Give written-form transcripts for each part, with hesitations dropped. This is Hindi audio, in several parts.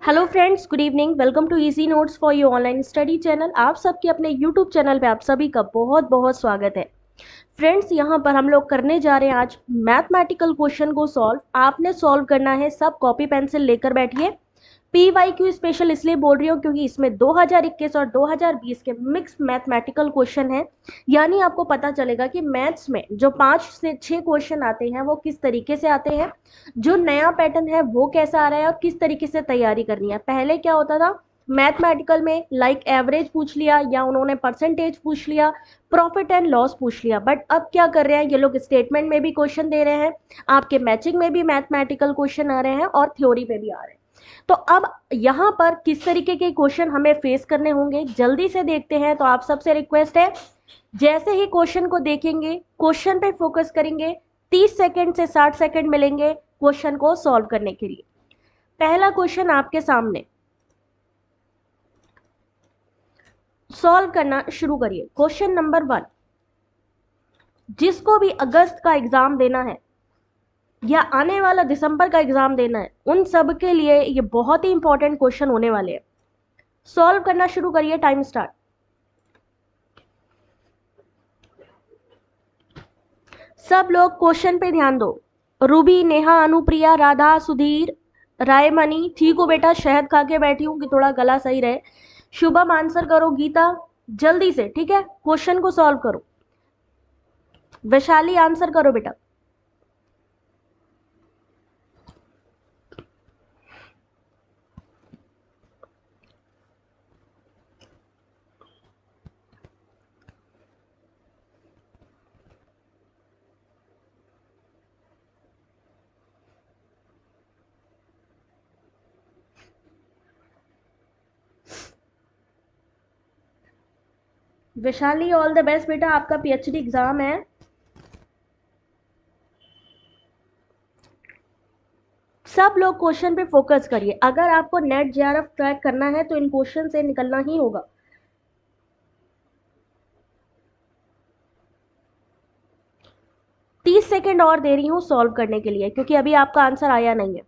Hello friends, good evening. Welcome to easy notes for you online study channel. आप सबके अपने यूट्यूब चैनल पे आप सभी का बहुत बहुत स्वागत है। फ्रेंड्स, यहाँ पर हम लोग करने जा रहे हैं आज मैथमेटिकल क्वेश्चन को सॉल्व। आपने सॉल्व करना है, सब कॉपी पेंसिल लेकर बैठिए। PYQ स्पेशल इसलिए बोल रही हूँ क्योंकि इसमें 2021 और 2020 के मिक्स मैथमेटिकल क्वेश्चन है। यानी आपको पता चलेगा कि मैथ्स में जो 5 से 6 क्वेश्चन आते हैं वो किस तरीके से आते हैं, जो नया पैटर्न है वो कैसा आ रहा है और किस तरीके से तैयारी करनी है। पहले क्या होता था, मैथमेटिकल में लाइक एवरेज पूछ लिया या उन्होंने परसेंटेज पूछ लिया, प्रॉफिट एंड लॉस पूछ लिया। बट अब क्या कर रहे हैं, ये लोग स्टेटमेंट में भी क्वेश्चन दे रहे हैं, आपके मैचिंग में भी मैथमेटिकल क्वेश्चन आ रहे हैं और थ्योरी पे भी आ रहे हैं। तो अब यहाँ पर किस तरीके के क्वेश्चन हमें फेस करने होंगे जल्दी से देखते हैं। तो आप सबसे रिक्वेस्ट है, जैसे ही क्वेश्चन को देखेंगे क्वेश्चन पे फोकस करेंगे। 30 सेकंड से 60 सेकंड मिलेंगे क्वेश्चन को सॉल्व करने के लिए। पहला क्वेश्चन आपके सामने, सॉल्व करना शुरू करिए। क्वेश्चन नंबर 1, जिसको भी अगस्त का एग्जाम देना है या आने वाला दिसंबर का एग्जाम देना है, उन सब के लिए ये बहुत ही इंपॉर्टेंट क्वेश्चन होने वाले हैं। सॉल्व करना शुरू करिए, टाइम स्टार्ट। सब लोग क्वेश्चन पे ध्यान दो। रूबी, नेहा, अनुप्रिया, राधा, सुधीर, रायमणि, ठीक हो बेटा? शहद खा के बैठी हूं कि थोड़ा गला सही रहे। शुभम आंसर करो। गीता जल्दी से, ठीक है, क्वेश्चन को सॉल्व करो। वैशाली आंसर करो बेटा। वैशाली, ऑल द बेस्ट बेटा, आपका PhD एग्जाम है। सब लोग क्वेश्चन पे फोकस करिए। अगर आपको नेट JRF क्रैक करना है तो इन क्वेश्चन से निकलना ही होगा। 30 सेकेंड और दे रही हूं सॉल्व करने के लिए, क्योंकि अभी आपका आंसर आया नहीं है।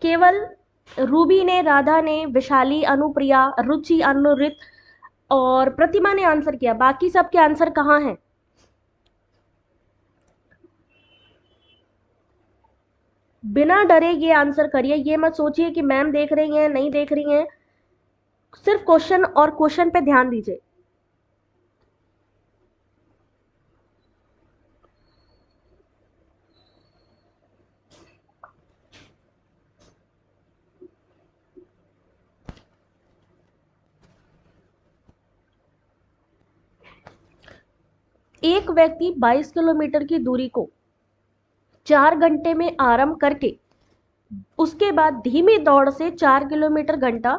केवल रूबी ने, राधा ने, विशाली, अनुप्रिया, रुचि, अनुरित और प्रतिमा ने आंसर किया। बाकी सबके आंसर कहाँ हैं? बिना डरे ये आंसर करिए। ये मत सोचिए कि मैम देख रही हैं नहीं देख रही हैं। सिर्फ क्वेश्चन और क्वेश्चन पे ध्यान दीजिए। एक व्यक्ति 22 किलोमीटर की दूरी को 4 घंटे में आरंभ करके उसके बाद धीमी दौड़ से 4 किलोमीटर घंटा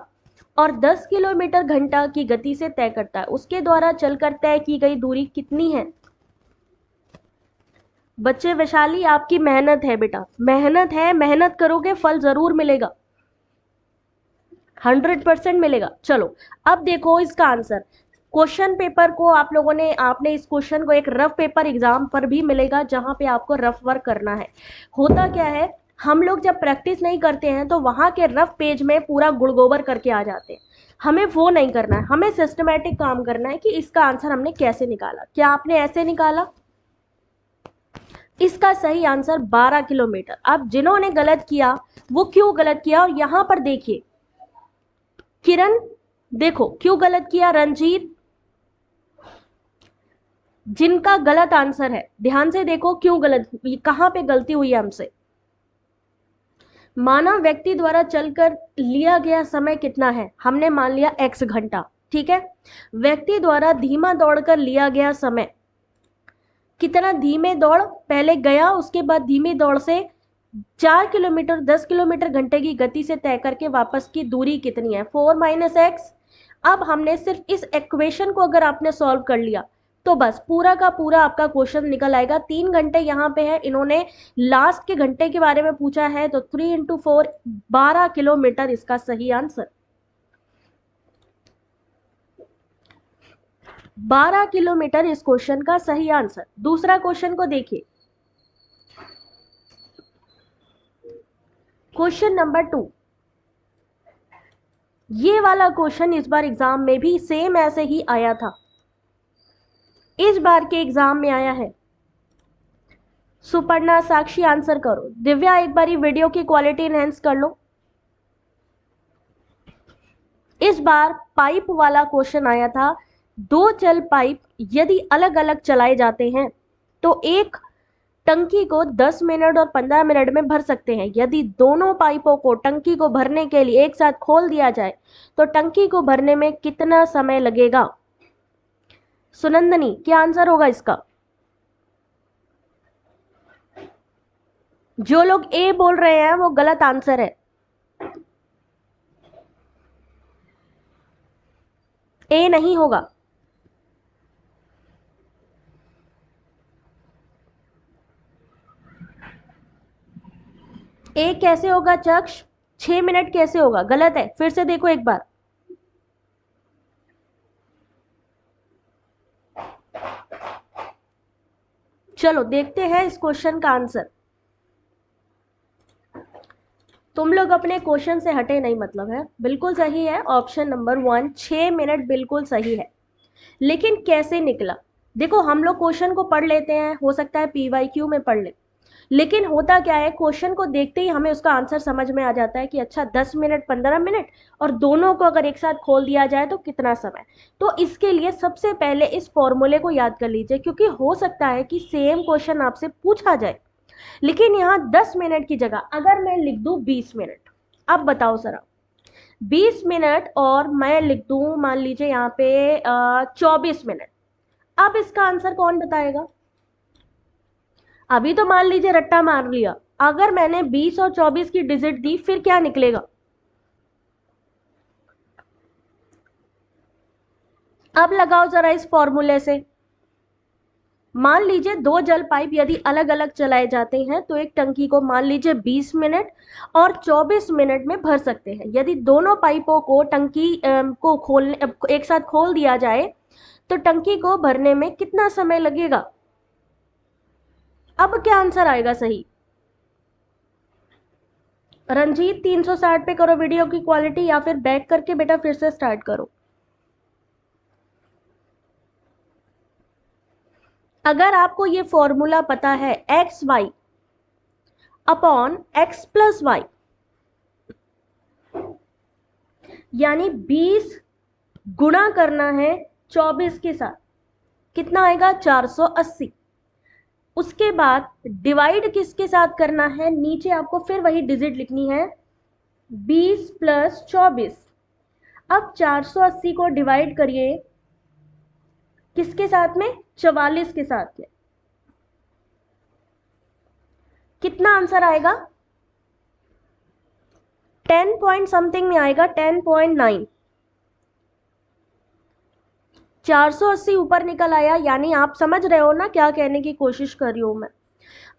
और 10 किलोमीटर घंटा की गति से तय करता है, उसके द्वारा चलकर तय की गई दूरी कितनी है? बच्चे, वैशाली आपकी मेहनत है बेटा, मेहनत है, मेहनत करोगे फल जरूर मिलेगा, 100% मिलेगा। चलो अब देखो इसका आंसर। क्वेश्चन पेपर को आप लोगों ने, आपने इस क्वेश्चन को एक रफ पेपर एग्जाम पर भी मिलेगा जहां पे आपको रफ वर्क करना है। होता क्या है, हम लोग जब प्रैक्टिस नहीं करते हैं तो वहां के रफ पेज में पूरा गुड़ गोबर करके आ जाते हैं। हमें वो नहीं करना है, हमें सिस्टमेटिक काम करना है कि इसका आंसर हमने कैसे निकाला। क्या आपने ऐसे निकाला? इसका सही आंसर 12 किलोमीटर। अब जिन्होंने गलत किया वो क्यों गलत किया, और यहां पर देखिए, किरण देखो क्यों गलत किया, रंजीत, जिनका गलत आंसर है ध्यान से देखो क्यों गलत, कहां पे गलती हुई है हमसे। मानव व्यक्ति द्वारा चलकर लिया गया समय कितना है, हमने मान लिया x घंटा, ठीक है। व्यक्ति द्वारा धीमा दौड़कर लिया गया समय कितना, धीमे दौड़ पहले गया, उसके बाद धीमी दौड़ से 4 किलोमीटर 10 किलोमीटर घंटे की गति से तय करके वापस की दूरी कितनी है, 4 - x। अब हमने सिर्फ इस इक्वेशन को अगर आपने सॉल्व कर लिया तो बस पूरा का पूरा आपका क्वेश्चन निकल आएगा। 3 घंटे यहाँ पे है, इन्होंने लास्ट के घंटे के बारे में पूछा है, तो 3 × 4 12 किलोमीटर इसका सही आंसर। 12 किलोमीटर इस क्वेश्चन का सही आंसर। दूसरा क्वेश्चन को देखिए, क्वेश्चन नंबर 2, ये वाला क्वेश्चन इस बार एग्जाम में भी सेम ऐसे ही आया था, इस बार के एग्जाम में आया है। सुपर्णा, साक्षी आंसर करो। दिव्या एक बारी वीडियो की क्वालिटी एनहेंस कर लो। इस बार पाइप वाला क्वेश्चन आया था, दो चल पाइप यदि अलग अलग चलाए जाते हैं तो एक टंकी को 10 मिनट और 15 मिनट में भर सकते हैं। यदि दोनों पाइपों को टंकी को भरने के लिए एक साथ खोल दिया जाए तो टंकी को भरने में कितना समय लगेगा? सुनंदनी, क्या आंसर होगा इसका? जो लोग ए बोल रहे हैं वो गलत आंसर है। ए नहीं होगा। ए कैसे होगा चक्ष? 6 मिनट कैसे होगा? गलत है, फिर से देखो एक बार। चलो देखते हैं इस क्वेश्चन का आंसर। तुम लोग अपने क्वेश्चन से हटे नहीं, मतलब है बिल्कुल सही है ऑप्शन नंबर 1, 6 मिनट बिल्कुल सही है। लेकिन कैसे निकला? देखो हम लोग क्वेश्चन को पढ़ लेते हैं, हो सकता है पीवाईक्यू में पढ़ ले, लेकिन होता क्या है, क्वेश्चन को देखते ही हमें उसका आंसर समझ में आ जाता है कि अच्छा 10 मिनट 15 मिनट, और दोनों को अगर एक साथ खोल दिया जाए तो कितना समय। तो इसके लिए सबसे पहले इस फॉर्मूले को याद कर लीजिए, क्योंकि हो सकता है कि सेम क्वेश्चन आपसे पूछा जाए, लेकिन यहाँ 10 मिनट की जगह अगर मैं लिख दूं 20 मिनट। अब बताओ जरा, 20 मिनट और मैं लिख दूं मान लीजिए यहाँ पे 24 मिनट, अब इसका आंसर कौन बताएगा? अभी तो मान लीजिए रट्टा मार लिया, अगर मैंने 20 और 24 की डिजिट दी फिर क्या निकलेगा? अब लगाओ जरा इस फॉर्मूले से। मान लीजिए दो जल पाइप यदि अलग अलग चलाए जाते हैं तो एक टंकी को मान लीजिए 20 मिनट और 24 मिनट में भर सकते हैं। यदि दोनों पाइपों को टंकी को खोलने एक साथ खोल दिया जाए तो टंकी को भरने में कितना समय लगेगा? अब क्या आंसर आएगा सही? रंजीत 360 पे करो वीडियो की क्वालिटी, या फिर बैक करके बेटा फिर से स्टार्ट करो। अगर आपको ये फॉर्मूला पता है X Y upon X plus Y, यानी 20 गुणा करना है 24 के साथ, कितना आएगा? 480। उसके बाद डिवाइड किसके साथ करना है? नीचे आपको फिर वही डिजिट लिखनी है, 20 प्लस 24। अब 480 को डिवाइड करिए किसके साथ में? 44 के साथ में। कितना आंसर आएगा? 10 पॉइंट समथिंग में आएगा, 10.9। 480 ऊपर निकल आया, यानी आप समझ रहे हो ना क्या कहने की कोशिश कर रही हूं मैं।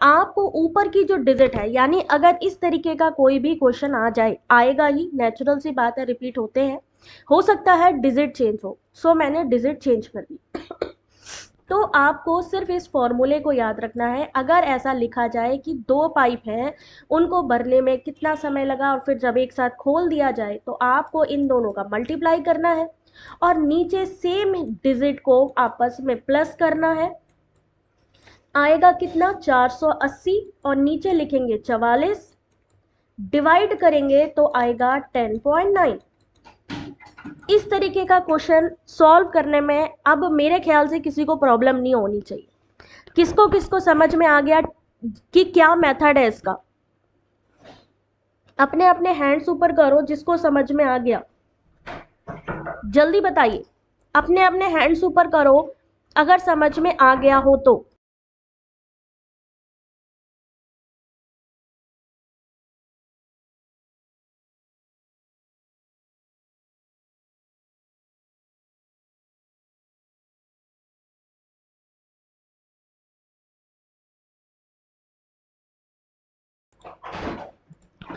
आपको ऊपर की जो डिजिट है, यानी अगर इस तरीके का कोई भी क्वेश्चन आ जाए, आएगा ही, नेचुरल सी बात है, रिपीट होते हैं, हो सकता है डिजिट चेंज हो, सो मैंने डिजिट चेंज कर दी। तो आपको सिर्फ इस फॉर्मूले को याद रखना है। अगर ऐसा लिखा जाए कि दो पाइप हैं, उनको भरने में कितना समय लगा, और फिर जब एक साथ खोल दिया जाए तो आपको इन दोनों का मल्टीप्लाई करना है और नीचे सेम डिजिट को आपस में प्लस करना है। आएगा कितना? 480, और नीचे लिखेंगे 44, डिवाइड करेंगे तो आएगा 10.9। इस तरीके का क्वेश्चन सॉल्व करने में अब मेरे ख्याल से किसी को प्रॉब्लम नहीं होनी चाहिए। किसको किसको समझ में आ गया कि क्या मेथड है इसका? अपने अपने हैंड्स ऊपर करो जिसको समझ में आ गया, जल्दी बताइए। अपने अपने हैंड्स ऊपर करो अगर समझ में आ गया हो तो।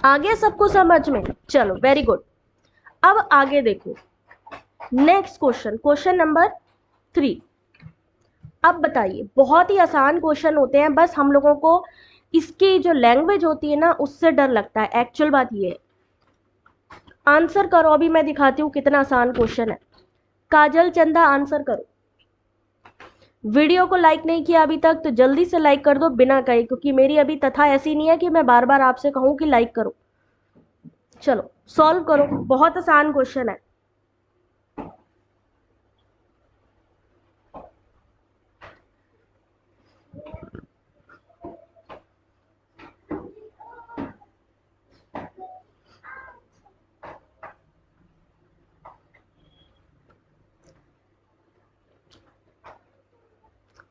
आगे सबको समझ में? चलो वेरी गुड। अब आगे देखो, नेक्स्ट क्वेश्चन, क्वेश्चन नंबर 3। अब बताइए, बहुत ही आसान क्वेश्चन होते हैं, बस हम लोगों को इसकी जो लैंग्वेज होती है ना उससे डर लगता है, एक्चुअल बात ये है। आंसर करो, अभी मैं दिखाती हूँ कितना आसान क्वेश्चन है। काजल चंदा आंसर करो। वीडियो को लाइक नहीं किया अभी तक तो जल्दी से लाइक कर दो बिना कहे, क्योंकि मेरी अभी तथा ऐसी नहीं है कि मैं बार बार आपसे कहूं कि लाइक करो। चलो सॉल्व करो, बहुत आसान क्वेश्चन है।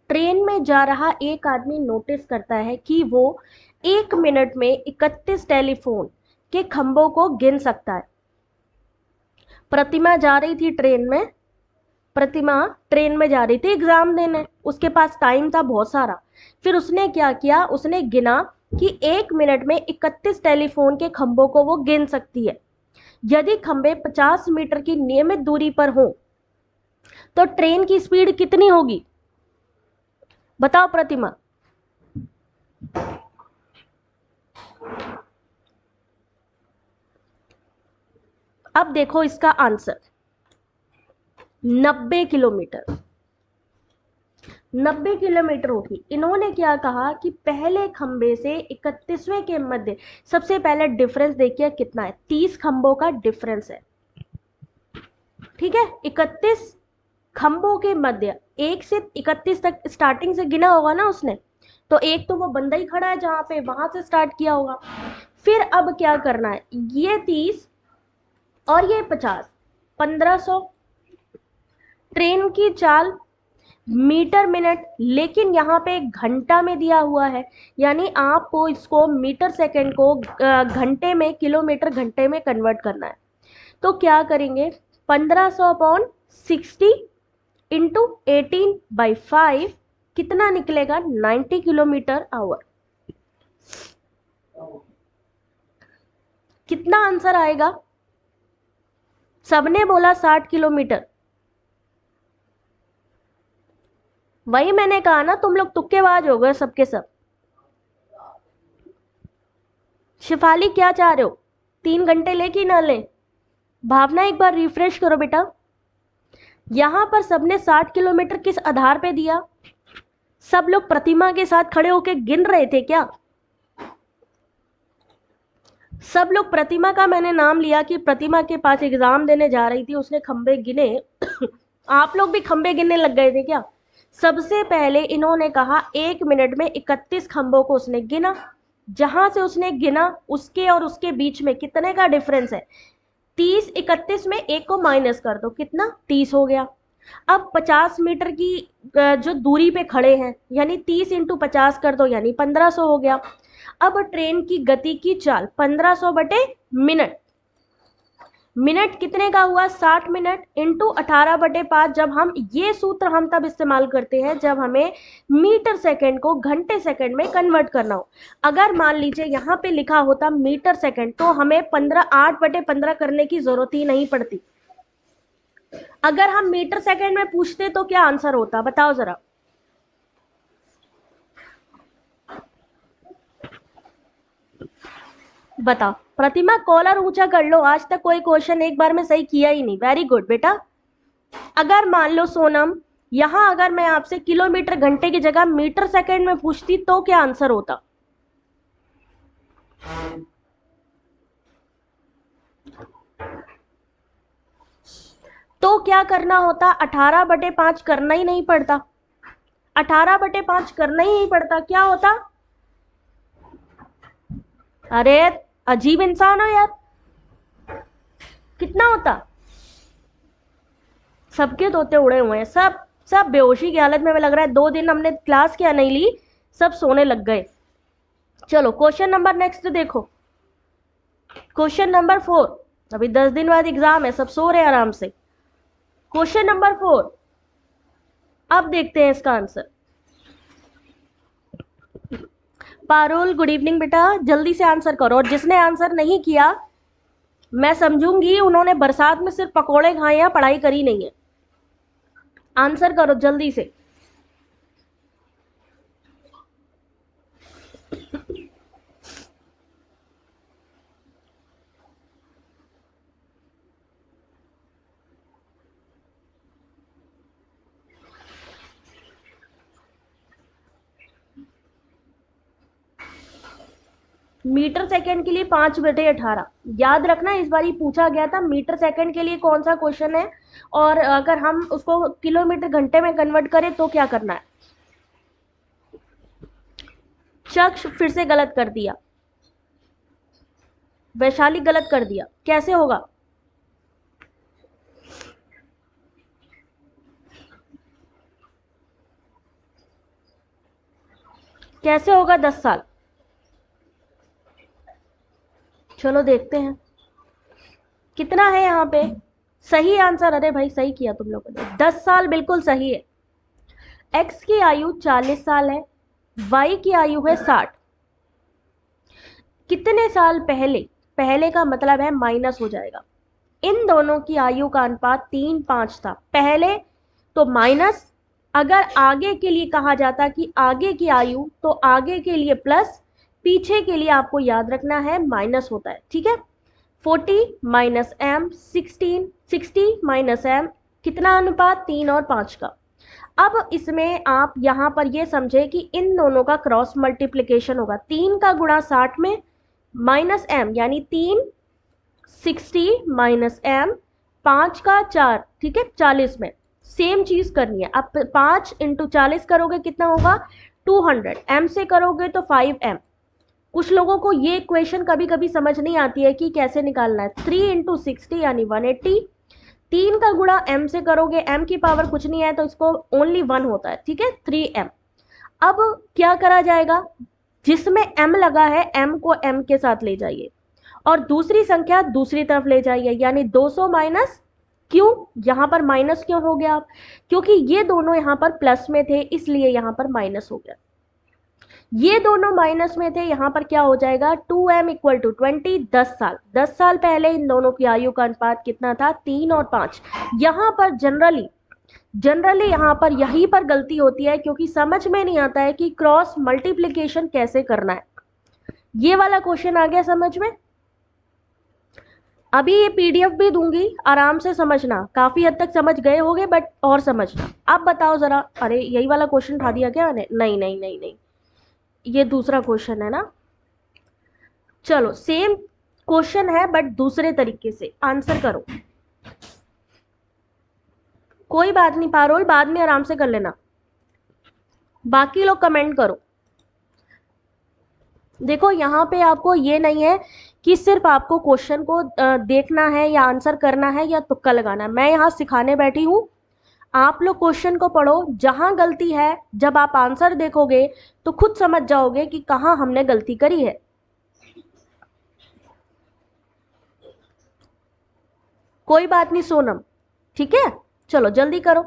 ट्रेन में जा रहा एक आदमी नोटिस करता है कि वो 1 मिनट में 31 टेलीफोन के खंभों को गिन सकता है। प्रतिमा जा रही थी ट्रेन में, प्रतिमा ट्रेन में जा रही थी एग्जाम देने, उसके पास टाइम था बहुत सारा। फिर उसने क्या किया, उसने गिना कि 1 मिनट में 31 टेलीफोन के खंभों को वो गिन सकती है। यदि खंभे 50 मीटर की नियमित दूरी पर हो तो ट्रेन की स्पीड कितनी होगी? बताओ प्रतिमा। अब देखो इसका आंसर 90 किलोमीटर। 90 किलोमीटर होगी। इन्होंने क्या कहा कि पहले खंबे से 31वें के मध्य, सबसे पहले डिफरेंस देखिए कितना है, 30 खंभों का डिफरेंस है। ठीक है, 31 खंभों के मध्य, 1 से 31 तक स्टार्टिंग से गिना होगा ना उसने, तो एक तो वो बंदा ही खड़ा है जहां पे, वहां से स्टार्ट किया होगा। फिर अब क्या करना है, ये 30 और ये 50, 1500। ट्रेन की चाल मीटर मिनट, लेकिन यहाँ पे घंटा में दिया हुआ है, यानी आपको इसको मीटर सेकंड को घंटे में, किलोमीटर घंटे में कन्वर्ट करना है। तो क्या करेंगे, 1500/60 इंटू 18/5 कितना निकलेगा, 90 किलोमीटर आवर। कितना आंसर आएगा? सबने बोला 60 किलोमीटर। वही मैंने कहा ना, तुम लोग तुक्केबाज हो गए सबके सब। शिफाली क्या चाह रहे हो, 3 घंटे ले कि ना ले? भावना एक बार रिफ्रेश करो बेटा। यहां पर सबने 60 किलोमीटर किस आधार पे दिया? सब लोग प्रतिमा के साथ खड़े होके गिन रहे थे क्या? सब लोग प्रतिमा का मैंने नाम लिया कि प्रतिमा के पास एग्जाम देने जा रही थी, उसने खंबे गिने। आप लोग भी खंबे गिनने लग गए थे क्या? सबसे पहले इन्होंने कहा 1 मिनट में 31 खंभों को उसने गिना। जहां से उसने गिना उसके और उसके बीच में कितने का डिफरेंस है, 30, 31 में एक को माइनस कर दो, कितना, 30 हो गया। अब 50 मीटर की जो दूरी पे खड़े हैं, यानी 30 इंटू 50 कर दो, यानी 1500 हो गया। अब ट्रेन की गति की चाल 1500/मिनट, मिनट कितने का हुआ, 60 मिनट इंटू 18/5। जब हम ये सूत्र हम तब इस्तेमाल करते हैं जब हमें मीटर सेकंड को घंटे सेकंड में कन्वर्ट करना हो। अगर मान लीजिए यहाँ पे लिखा होता मीटर सेकंड तो हमें 8/15 करने की जरूरत ही नहीं पड़ती। अगर हम मीटर सेकंड में पूछते तो क्या आंसर होता, बताओ जरा। बताओ प्रतिमा, कॉलर ऊंचा कर लो, आज तक कोई क्वेश्चन एक बार में सही किया ही नहीं। वेरी गुड बेटा। अगर मान लो सोनम, यहां अगर मैं आपसे किलोमीटर घंटे की जगह मीटर सेकंड में पूछती तो क्या आंसर होता? तो क्या करना होता, 18/5 करना ही नहीं पड़ता। 18/5 करना ही नहीं पड़ता, क्या होता? अरे अजीब इंसान हो यार, कितना होता? सबके तोते उड़े हुए हैं, सब सब बेहोशी की हालत में। लग रहा है 2 दिन हमने क्लास क्या नहीं ली, सब सोने लग गए। चलो क्वेश्चन नंबर नेक्स्ट देखो, क्वेश्चन नंबर 4। अभी 10 दिन बाद एग्जाम है, सब सो रहे हैं आराम से। क्वेश्चन नंबर 4, अब देखते हैं इसका आंसर। पारुल गुड इवनिंग बेटा, जल्दी से आंसर करो, और जिसने आंसर नहीं किया मैं समझूंगी उन्होंने बरसात में सिर्फ पकोड़े खाए या पढ़ाई करी नहीं है। आंसर करो जल्दी से। मीटर सेकंड के लिए 5/18। याद रखना, इस बार ही पूछा गया था मीटर सेकंड के लिए कौन सा क्वेश्चन है, और अगर हम उसको किलोमीटर घंटे में कन्वर्ट करें तो क्या करना है। शख्स फिर से गलत कर दिया, वैशाली गलत कर दिया, कैसे होगा। कैसे होगा 10 साल। चलो देखते हैं कितना है यहाँ पे। सही आंसर, अरे भाई सही किया तुम लोगों ने, 10 साल बिल्कुल सही है। एक्स की आयु 40 साल है, वाई की आयु है 60। कितने साल पहले, पहले का मतलब है माइनस हो जाएगा, इन दोनों की आयु का अनुपात 3:5 था पहले, तो माइनस। अगर आगे के लिए कहा जाता कि आगे की आयु, तो आगे के लिए प्लस, पीछे के लिए आपको याद रखना है माइनस होता है, ठीक है। 40 माइनस एम 16, 60 माइनस एम, कितना अनुपात 3 और 5 का। अब इसमें आप यहां पर ये समझे कि इन दोनों का क्रॉस मल्टीप्लीकेशन होगा, 3 का गुणा 60 में माइनस एम यानी 3, 60 माइनस एम, 5 का 4, ठीक है 40 में। सेम चीज करनी है, अब 5 इंटू 40 करोगे कितना होगा 200, एम से करोगे तो 5m। कुछ लोगों को ये इक्वेशन कभी कभी समझ नहीं आती है कि कैसे निकालना है। 3 इंटू 60 यानी 180, 3 का गुणा m से करोगे, m की पावर कुछ नहीं है तो इसको ओनली 1 होता है, ठीक है 3m। अब क्या करा जाएगा, जिसमें m लगा है m को m के साथ ले जाइए और दूसरी संख्या दूसरी तरफ ले जाइए, यानी 200 माइनस, क्यों यहां पर माइनस क्यों हो गया, क्योंकि ये दोनों यहां पर प्लस में थे इसलिए यहां पर माइनस हो गया। ये दोनों माइनस में थे, यहां पर क्या हो जाएगा 2m इक्वल टू 20, 10 साल। 10 साल पहले इन दोनों की आयु का अनुपात कितना था 3 और 5। यहां पर जनरली यहां पर यहीं पर गलती होती है, क्योंकि समझ में नहीं आता है कि क्रॉस मल्टीप्लीकेशन कैसे करना है। ये वाला क्वेश्चन आ गया समझ में। अभी ये पीडीएफ भी दूंगी, आराम से समझना, काफी हद तक समझ गए होगे बट और समझना। अब बताओ जरा, अरे यही वाला क्वेश्चन उठा दिया क्या मैंने, नहीं नहीं नहीं नहीं, ये दूसरा क्वेश्चन है ना। चलो सेम क्वेश्चन है बट दूसरे तरीके से आंसर करो। कोई बात नहीं पारोल, बाद में आराम से कर लेना, बाकी लोग कमेंट करो। देखो यहाँ पे आपको ये नहीं है कि सिर्फ आपको क्वेश्चन को देखना है या आंसर करना है या तुक्का लगाना है। मैं यहाँ सिखाने बैठी हूँ, आप लोग क्वेश्चन को पढ़ो, जहां गलती है जब आप आंसर देखोगे तो खुद समझ जाओगे कि कहां हमने गलती करी है। कोई बात नहीं सोनम, ठीक है चलो जल्दी करो।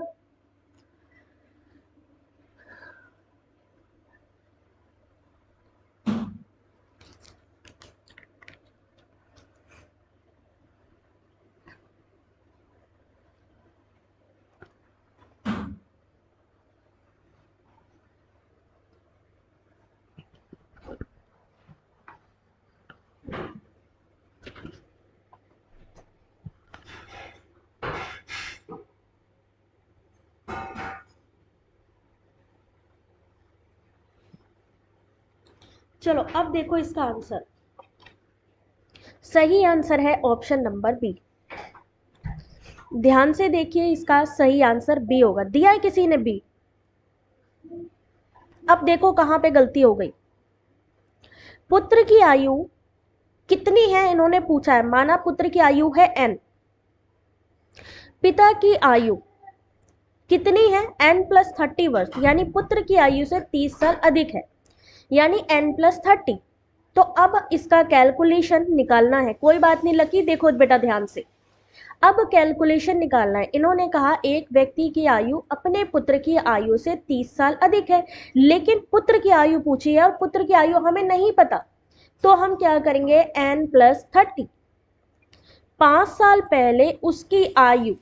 चलो अब देखो इसका आंसर, सही आंसर है ऑप्शन नंबर बी। ध्यान से देखिए, इसका सही आंसर बी होगा, दिया है किसी ने बी। अब देखो कहां पे गलती हो गई। पुत्र की आयु कितनी है इन्होंने पूछा है, माना पुत्र की आयु है n, पिता की आयु कितनी है n+30 वर्ष, यानी पुत्र की आयु से 30 साल अधिक है, यानी n+30। तो अब इसका कैलकुलेशन निकालना है। कोई बात नहीं लकी, देखो बेटा ध्यान से, अब कैलकुलेशन निकालना है। इन्होंने कहा एक व्यक्ति की आयु अपने पुत्र की आयु से 30 साल अधिक है, लेकिन पुत्र की आयु पूछी है और पुत्र की आयु हमें नहीं पता, तो हम क्या करेंगे n+30। 5 साल पहले उसकी आयु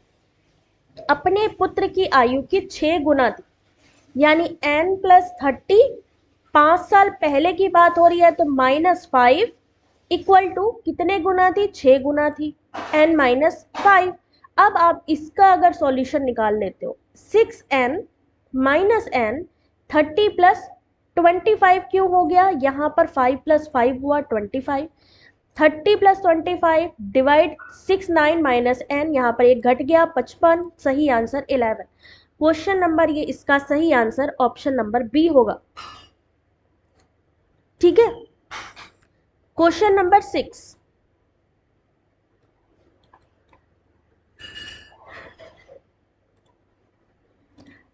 अपने पुत्र की आयु की 6 गुना थी, यानी n+30, 5 साल पहले की बात हो रही है तो -5 इक्वल टू कितने गुना थी 6 गुना थी, n-5। अब आप इसका अगर सॉल्यूशन निकाल लेते हो 6n - n 30 + 25 क्यों हो गया, यहाँ पर 5 + 5 हुआ 25, 30 + 25 डिवाइड 6 9 माइनस n, यहाँ पर एक घट गया 55, सही आंसर 11। क्वेश्चन नंबर ये इसका सही आंसर ऑप्शन नंबर बी होगा। ठीक है, क्वेश्चन नंबर 6,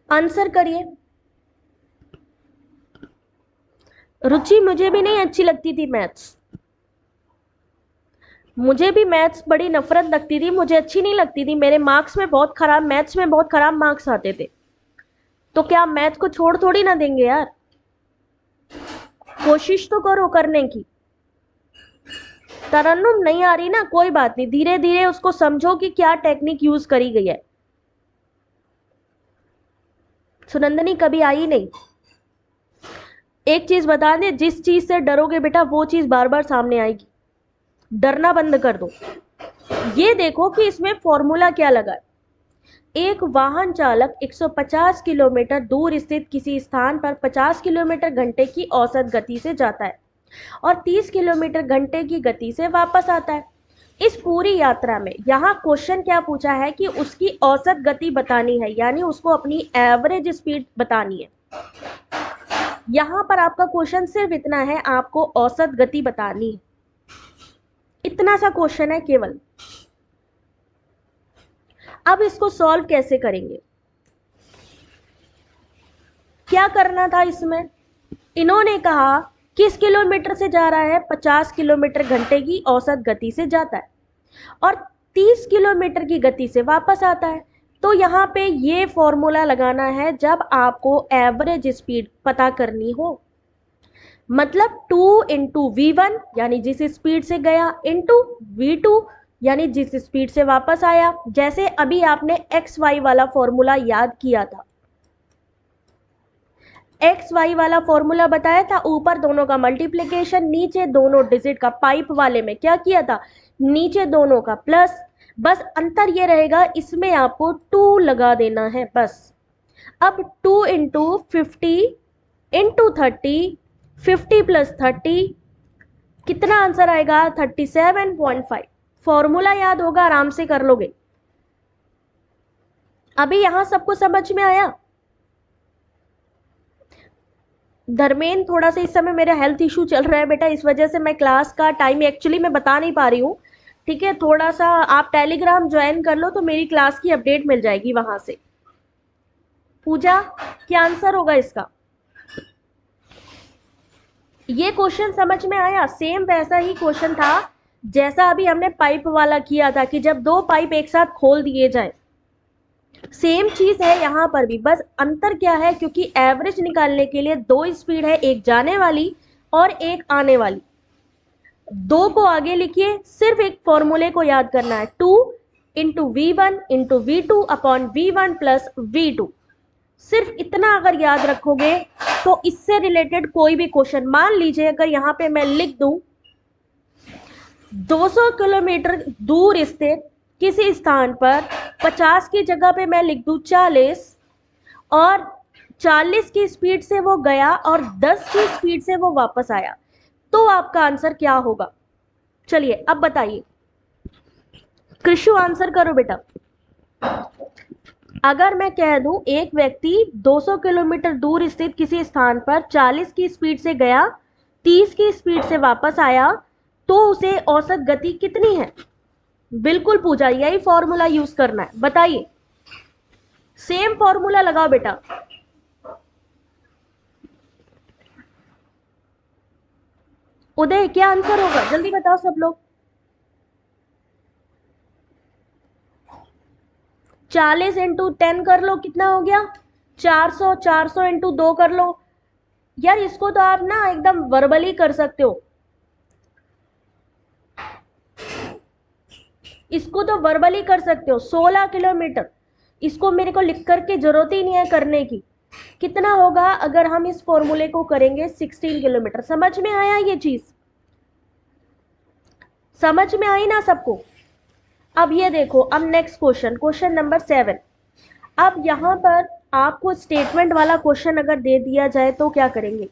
आंसर करिए। रुचि मुझे भी नहीं अच्छी लगती थी मैथ्स, मुझे भी मैथ्स बड़ी नफरत लगती थी, मुझे अच्छी नहीं लगती थी, मेरे मार्क्स में बहुत खराब, मैथ्स में बहुत खराब मार्क्स आते थे। तो क्या मैथ को छोड़ थोड़ी ना देंगे यार, कोशिश तो करो करने की। तरन्नुम नहीं आ रही ना, कोई बात नहीं, धीरे धीरे उसको समझो कि क्या टेक्निक यूज करी गई है। सुनंदनी कभी आई नहीं। एक चीज बता दे, जिस चीज से डरोगे बेटा वो चीज बार बार सामने आएगी, डरना बंद कर दो। ये देखो कि इसमें फॉर्मूला क्या लगा है। एक वाहन चालक 150 किलोमीटर दूर स्थित किसी स्थान पर 50 किलोमीटर घंटे की औसत गति से जाता है और 30 किलोमीटर घंटे की गति से वापस आता है। इस पूरी यात्रा में यहाँ क्वेश्चन क्या पूछा है कि उसकी औसत गति बतानी है, यानी उसको अपनी एवरेज स्पीड बतानी है। यहाँ पर आपका क्वेश्चन सिर्फ इतना है, आपको औसत गति बतानी है, इतना सा क्वेश्चन है केवल। अब इसको सॉल्व कैसे करेंगे, क्या करना था इसमें, इन्होंने कहा किस किलोमीटर से जा रहा है, 50 किलोमीटर घंटे की औसत गति से जाता है और 30 किलोमीटर की गति से वापस आता है। तो यहाँ पे ये फॉर्मूला लगाना है जब आपको एवरेज स्पीड पता करनी हो, मतलब 2 × v1 यानी जिस स्पीड से गया इंटू v2 यानी जिस स्पीड से वापस आया। जैसे अभी आपने एक्स वाई वाला फॉर्मूला याद किया था, एक्स वाई वाला फॉर्मूला बताया था, ऊपर दोनों का मल्टीप्लिकेशन, नीचे दोनों डिजिट का, पाइप वाले में क्या किया था, नीचे दोनों का प्लस, बस अंतर ये रहेगा इसमें आपको 2 लगा देना है बस। अब 2 × 50 × 30, 50 + 30 कितना आंसर आएगा, 37.5। फॉर्मूला याद होगा, आराम से कर लोगे। अभी यहां सबको समझ में आया। धर्मेंद्र, थोड़ा सा इस समय मेरा हेल्थ इशू चल रहा है बेटा, इस वजह से मैं क्लास का टाइम एक्चुअली मैं बता नहीं पा रही हूँ। ठीक है, थोड़ा सा आप टेलीग्राम ज्वाइन कर लो तो मेरी क्लास की अपडेट मिल जाएगी वहां से। पूजा, क्या आंसर होगा इसका, ये क्वेश्चन समझ में आया। सेम वैसा ही क्वेश्चन था जैसा अभी हमने पाइप वाला किया था कि जब 2 पाइप एक साथ खोल दिए जाए, सेम चीज है यहाँ पर भी, बस अंतर क्या है, क्योंकि एवरेज निकालने के लिए 2 स्पीड है, एक जाने वाली और एक आने वाली। 2 को आगे लिखिए, सिर्फ एक फॉर्मूले को याद करना है, 2 × v1 × v2 upon v1 + v2। सिर्फ इतना अगर याद रखोगे तो इससे रिलेटेड कोई भी क्वेश्चन, मान लीजिए अगर यहाँ पे मैं लिख दूं 200 किलोमीटर दूर स्थित किसी स्थान पर 50 की जगह पे मैं लिख दूं 40 और 40 की स्पीड से वो गया और 10 की स्पीड से वो वापस आया, तो आपका आंसर क्या होगा। चलिए अब बताइए, कृषु आंसर करो बेटा। अगर मैं कह दूं एक व्यक्ति 200 किलोमीटर दूर स्थित किसी स्थान पर 40 की स्पीड से गया, 30 की स्पीड से वापस आया, तो उसे औसत गति कितनी है। बिल्कुल पूजा, यही फॉर्मूला यूज करना है, बताइए। सेम फॉर्मूला लगाओ बेटा। उदय, क्या आंसर होगा, जल्दी बताओ सब लोग। 40 × 10 कर लो, कितना हो गया 400, 400 × 2 कर लो। यार इसको तो आप ना एकदम वर्बली कर सकते हो, इसको तो वर्बली कर सकते हो। 16 किलोमीटर, इसको मेरे को लिख करके जरूरत ही नहीं है करने की। कितना होगा अगर हम इस फॉर्मूले को करेंगे, 16 किलोमीटर। समझ में आया ये चीज, समझ में आई ना सबको। अब ये देखो, अब नेक्स्ट क्वेश्चन, क्वेश्चन नंबर 7। अब यहां पर आपको स्टेटमेंट वाला क्वेश्चन अगर दे दिया जाए तो क्या करेंगे,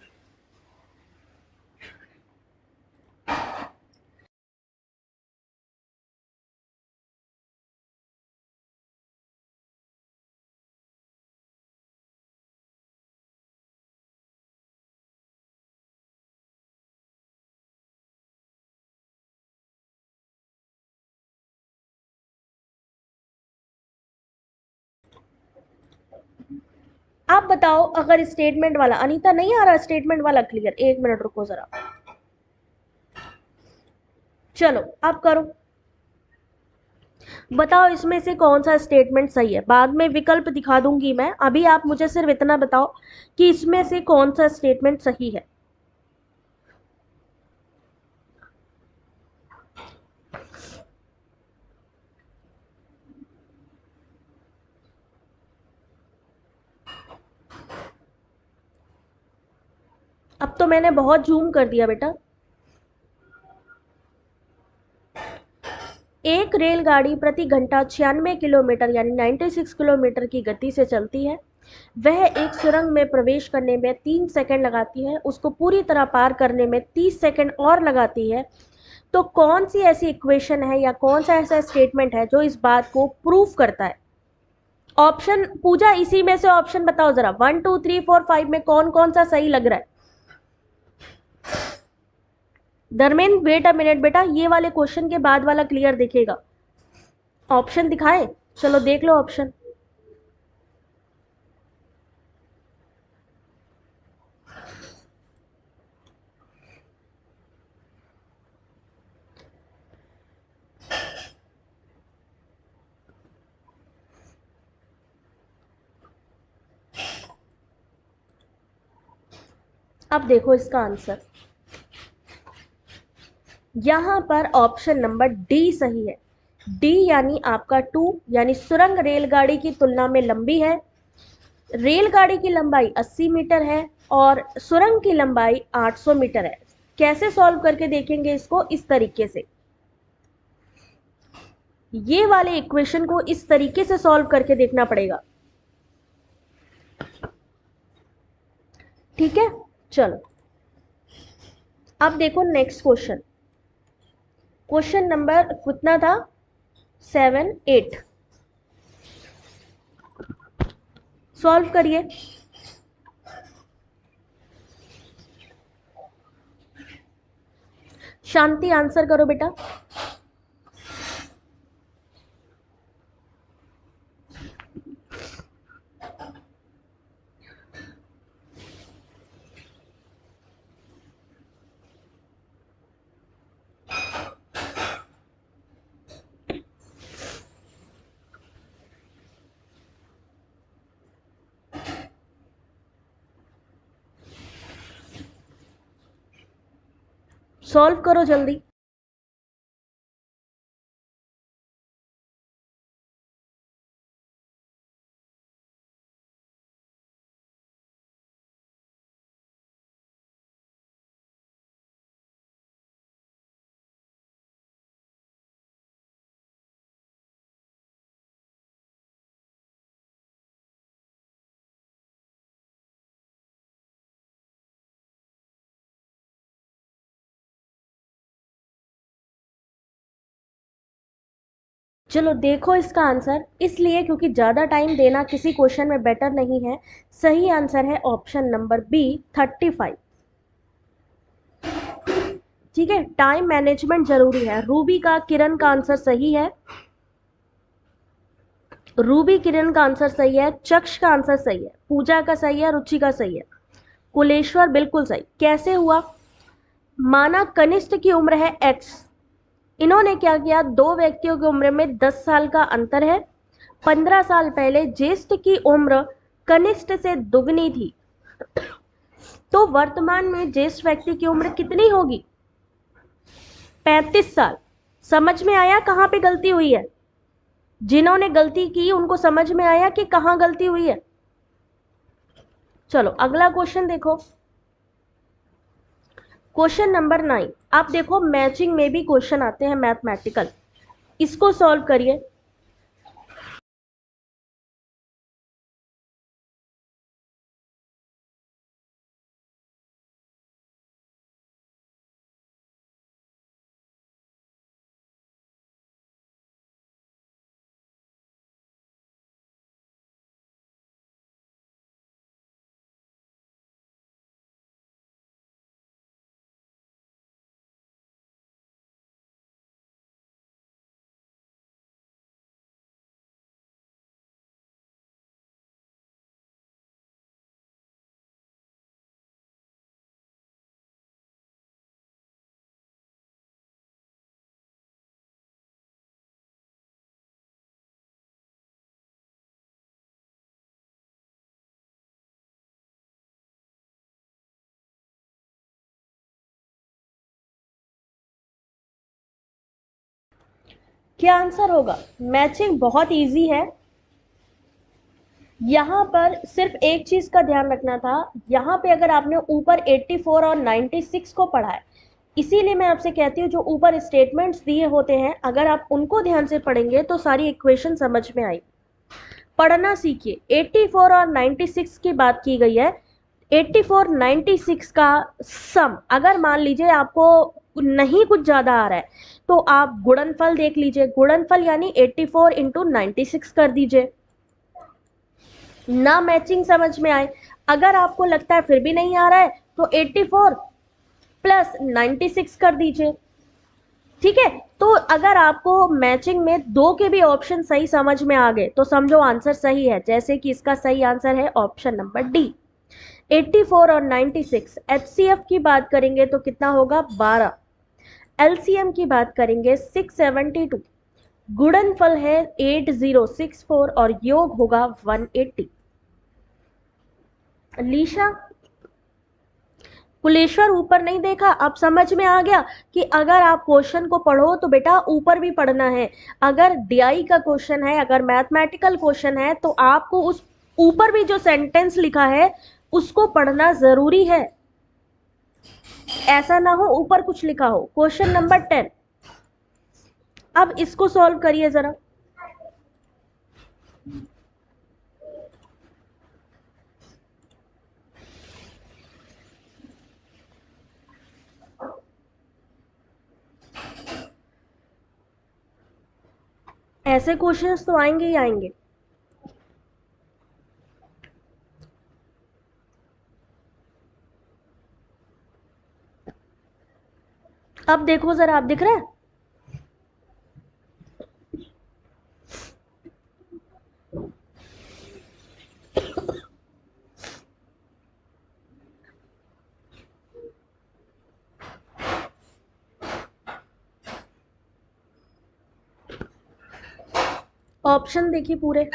आप बताओ, अगर स्टेटमेंट वाला, अनीता नहीं आ रहा स्टेटमेंट वाला क्लियर, एक मिनट रुको जरा, चलो आप करो, बताओ इसमें से कौन सा स्टेटमेंट सही है। बाद में विकल्प दिखा दूंगी मैं, अभी आप मुझे सिर्फ इतना बताओ कि इसमें से कौन सा स्टेटमेंट सही है। अब तो मैंने बहुत जूम कर दिया बेटा। एक रेलगाड़ी प्रति घंटा 96 किलोमीटर यानी 96 किलोमीटर की गति से चलती है। वह एक सुरंग में प्रवेश करने में 3 सेकंड लगाती है, उसको पूरी तरह पार करने में 30 सेकंड और लगाती है। तो कौन सी ऐसी इक्वेशन है या कौन सा ऐसा स्टेटमेंट है जो इस बात को प्रूव करता है। ऑप्शन पूजा, इसी में से ऑप्शन बताओ जरा, 1 2 3 4 5 में कौन कौन सा सही लग रहा है। धर्मेंद्र वेट अ मिनट बेटा, ये वाले क्वेश्चन के बाद वाला क्लियर दिखेगा। ऑप्शन दिखाए, चलो देख लो ऑप्शन। अब देखो इसका आंसर, यहां पर ऑप्शन नंबर डी सही है। डी यानी आपका 2, यानी सुरंग रेलगाड़ी की तुलना में लंबी है। रेलगाड़ी की लंबाई 80 मीटर है और सुरंग की लंबाई 800 मीटर है। कैसे सॉल्व करके देखेंगे इसको, इस तरीके से, ये वाले इक्वेशन को इस तरीके से सॉल्व करके देखना पड़ेगा। ठीक है, चलो अब देखो नेक्स्ट क्वेश्चन। क्वेश्चन नंबर कितना था, 7 8, सॉल्व करिए। शांति आंसर करो बेटा। सॉल्व करो जल्दी। चलो देखो इसका आंसर, इसलिए क्योंकि ज़्यादा टाइम देना किसी क्वेश्चन में बेटर नहीं है। सही आंसर है ऑप्शन नंबर बी, 35। ठीक है, टाइम मैनेजमेंट जरूरी है। रूबी का किरण का आंसर सही है, रूबी किरण का आंसर सही है, चक्ष का आंसर सही है, पूजा का सही है, रुचि का सही है, कुलेश्वर बिल्कुल सही। कैसे हुआ, माना कनिष्ठ की उम्र है x, इन्होंने क्या किया, दो व्यक्तियों की उम्र में 10 साल का अंतर है। 15 साल पहले ज्येष्ठ की उम्र कनिष्ठ से दुगनी थी, तो वर्तमान में ज्येष्ठ व्यक्ति की उम्र कितनी होगी, 35 साल। समझ में आया कहां पे गलती हुई है, जिन्होंने गलती की उनको समझ में आया कि कहां गलती हुई है। चलो अगला क्वेश्चन देखो, क्वेश्चन नंबर 9। आप देखो मैचिंग में भी क्वेश्चन आते हैं मैथमेटिकल, इसको सॉल्व करिए। क्या आंसर होगा? मैचिंग बहुत इजी है। यहाँ पर सिर्फ एक चीज का ध्यान रखना था, यहाँ पे अगर आपने ऊपर 84 और 96 को पढ़ा है, इसीलिए मैं आपसे कहती हूँ जो ऊपर स्टेटमेंट्स दिए होते हैं अगर आप उनको ध्यान से पढ़ेंगे तो सारी इक्वेशन समझ में आई। पढ़ना सीखिए। 84 और 96 की बात की गई है। 84 96 का सम अगर मान लीजिए आपको नहीं कुछ ज्यादा आ रहा है तो आप गुणनफल देख लीजिए। गुणनफल यानी 84 इंटू 96 कर दीजिए। ना मैचिंग समझ में आए, अगर आपको लगता है फिर भी नहीं आ रहा है तो 84 प्लस 96 कर दीजिए। ठीक है, तो अगर आपको मैचिंग में दो के भी ऑप्शन सही समझ में आ गए तो समझो आंसर सही है, जैसे कि इसका सही आंसर है ऑप्शन नंबर डी। 84 और 96। एचसीएफ की बात करेंगे तो कितना होगा? 12। एलसीएम की बात करेंगे 672। गुणनफल है 8064 और योग होगा 180। लीशा कुलेश्वर ऊपर नहीं देखा, अब समझ में आ गया कि अगर आप क्वेश्चन को पढ़ो तो बेटा ऊपर भी पढ़ना है। अगर डीआई का क्वेश्चन है, अगर मैथमेटिकल क्वेश्चन है तो आपको उस ऊपर भी जो सेंटेंस लिखा है उसको पढ़ना जरूरी है। ऐसा ना हो ऊपर कुछ लिखा हो। क्वेश्चन नंबर 10, अब इसको सॉल्व करिए जरा। ऐसे क्वेश्चंस तो आएंगे ही आएंगे। अब देखो जरा, आप दिख रहा है? ऑप्शन देखिए पूरे।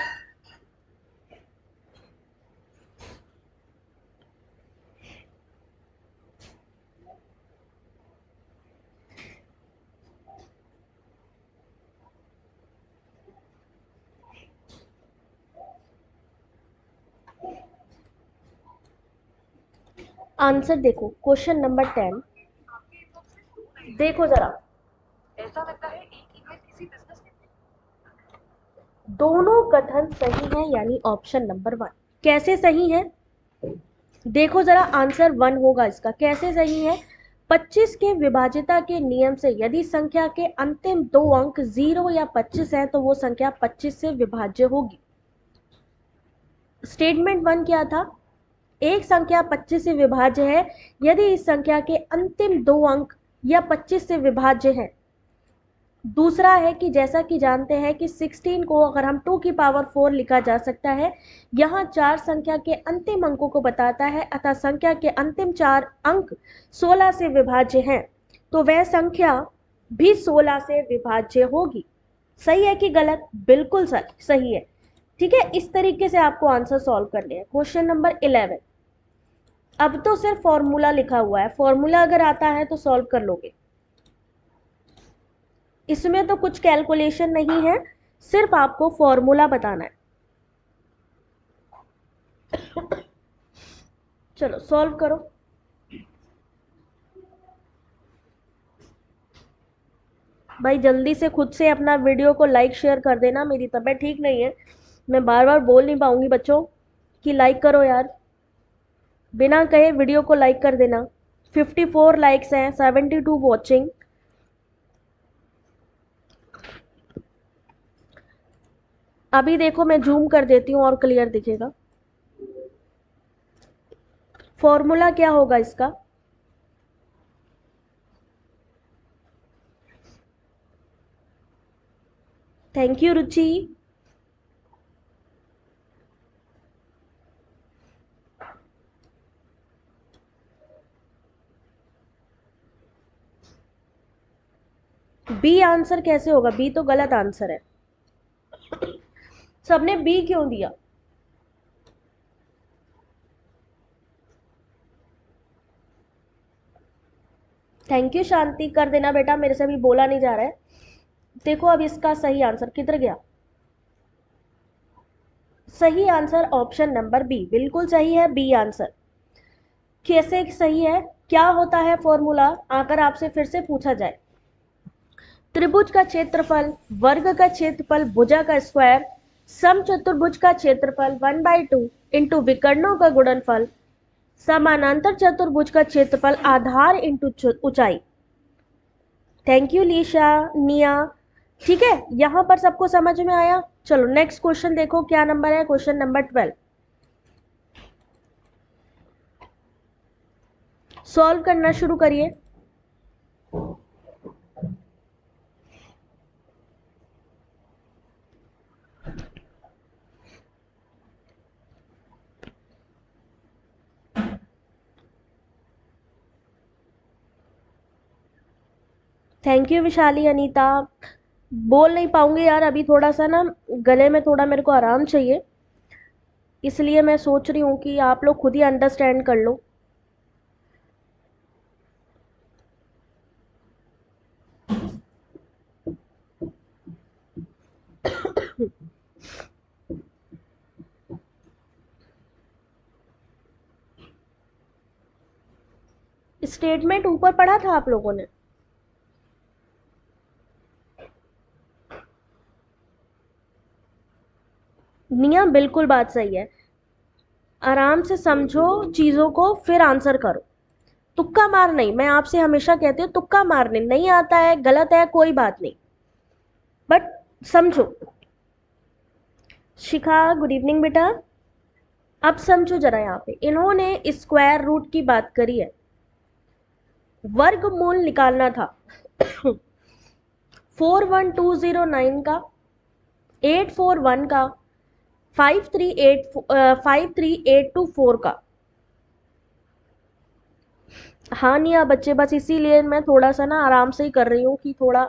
आंसर देखो, क्वेश्चन नंबर 10 देखो जरा। ऐसा लगता है एक ईमेल किसी बिजनेस के, दोनों कथन सही है यानी ऑप्शन नंबर 1। कैसे सही है देखो जरा, आंसर 1 होगा इसका। कैसे सही है? 25 के विभाज्यता के नियम से यदि संख्या के अंतिम दो अंक 0 या 25 है तो वो संख्या 25 से विभाज्य होगी। स्टेटमेंट 1 क्या था? एक संख्या 25 से विभाज्य है यदि इस संख्या के अंतिम दो अंक या 25 से विभाज्य है। दूसरा है कि जैसा कि जानते हैं कि 16 को अगर हम 2 की पावर 4 लिखा जा सकता है, यहाँ चार संख्या के अंतिम अंकों को बताता है अतः संख्या के अंतिम चार अंक 16 से विभाज्य हैं तो वह संख्या भी 16 से विभाज्य होगी। सही है कि गलत? बिल्कुल सही है। ठीक है, इस तरीके से आपको आंसर सॉल्व करने हैं। क्वेश्चन नंबर 11, अब तो सिर्फ फॉर्मूला लिखा हुआ है, फॉर्मूला अगर आता है तो सॉल्व कर लोगे। इसमें तो कुछ कैलकुलेशन नहीं है, सिर्फ आपको फॉर्मूला बताना है। चलो सॉल्व करो। भाई जल्दी से खुद से अपना वीडियो को लाइक शेयर कर देना, मेरी तबीयत ठीक नहीं है, मैं बार बार बोल नहीं पाऊंगी बच्चों कि लाइक करो यार। बिना कहे वीडियो को लाइक कर देना। 54 लाइक्स हैं, 72 वॉचिंग। अभी देखो मैं जूम कर देती हूँ और क्लियर दिखेगा। फॉर्मूला क्या होगा इसका? Thank you Ruchi. B answer कैसे होगा? बी तो गलत आंसर है। सबने बी क्यों दिया? थैंक यू शांति, कर देना बेटा, मेरे से भी बोला नहीं जा रहा है। देखो अब इसका सही आंसर किधर गया। सही आंसर ऑप्शन नंबर बी, बिल्कुल सही है बी आंसर। कैसे सही है, क्या होता है फॉर्मूला, अगर आपसे फिर से पूछा जाए। त्रिभुज का क्षेत्रफल, वर्ग का क्षेत्रफल, भुजा का स्क्वायर, समचतुर्भुज का क्षेत्रफल 1/2 इंटू विकर्णों का गुणनफल, समानांतर चतुर्भुज का क्षेत्रफल आधार इंटू ऊंचाई। थैंक यू लीशा, निया। ठीक है, यहां पर सबको समझ में आया। चलो नेक्स्ट क्वेश्चन देखो, क्या नंबर है, क्वेश्चन नंबर 12। सॉल्व करना शुरू करिए। Thank you Vishali, Anita. बोल नहीं पाऊंगी यार, अभी थोड़ा सा ना गले में थोड़ा मेरे को आराम चाहिए, इसलिए मैं सोच रही हूँ कि आप लोग खुद ही अंडरस्टैंड कर लो। स्टेटमेंट ऊपर पढ़ा था आप लोगों ने। नियम बिल्कुल बात सही है, आराम से समझो चीजों को फिर आंसर करो। तुक्का मार नहीं, मैं आपसे हमेशा कहती हूँ तुक्का मारने नहीं आता है, गलत है कोई बात नहीं, बट समझो। शिखा गुड इवनिंग बेटा। अब समझो जरा, यहाँ पे इन्होंने स्क्वायर रूट की बात करी है, वर्गमूल निकालना था 41209 का, 841 का, 53824 का। हाँ नहीं बच्चे, बस इसीलिए मैं थोड़ा सा ना आराम से ही कर रही हूँ कि थोड़ा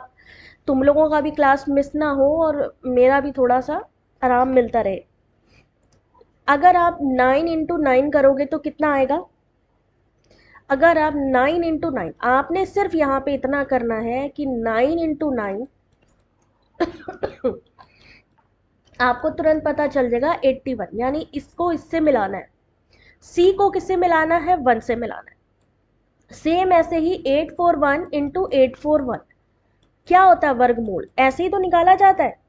तुम लोगों का भी क्लास मिस ना हो और मेरा भी थोड़ा सा आराम मिलता रहे। अगर आप 9 × 9 करोगे तो कितना आएगा। अगर आप 9 × 9, आपने सिर्फ यहाँ पे इतना करना है कि 9 × 9 आपको तुरंत पता चल जाएगा 81, यानी इसको इससे मिलाना है, सी को किससे मिलाना है, 1 से मिलाना है। सेम ऐसे ही 841 × 841 क्या होता है, वर्गमूल, ऐसे ही तो निकाला जाता है।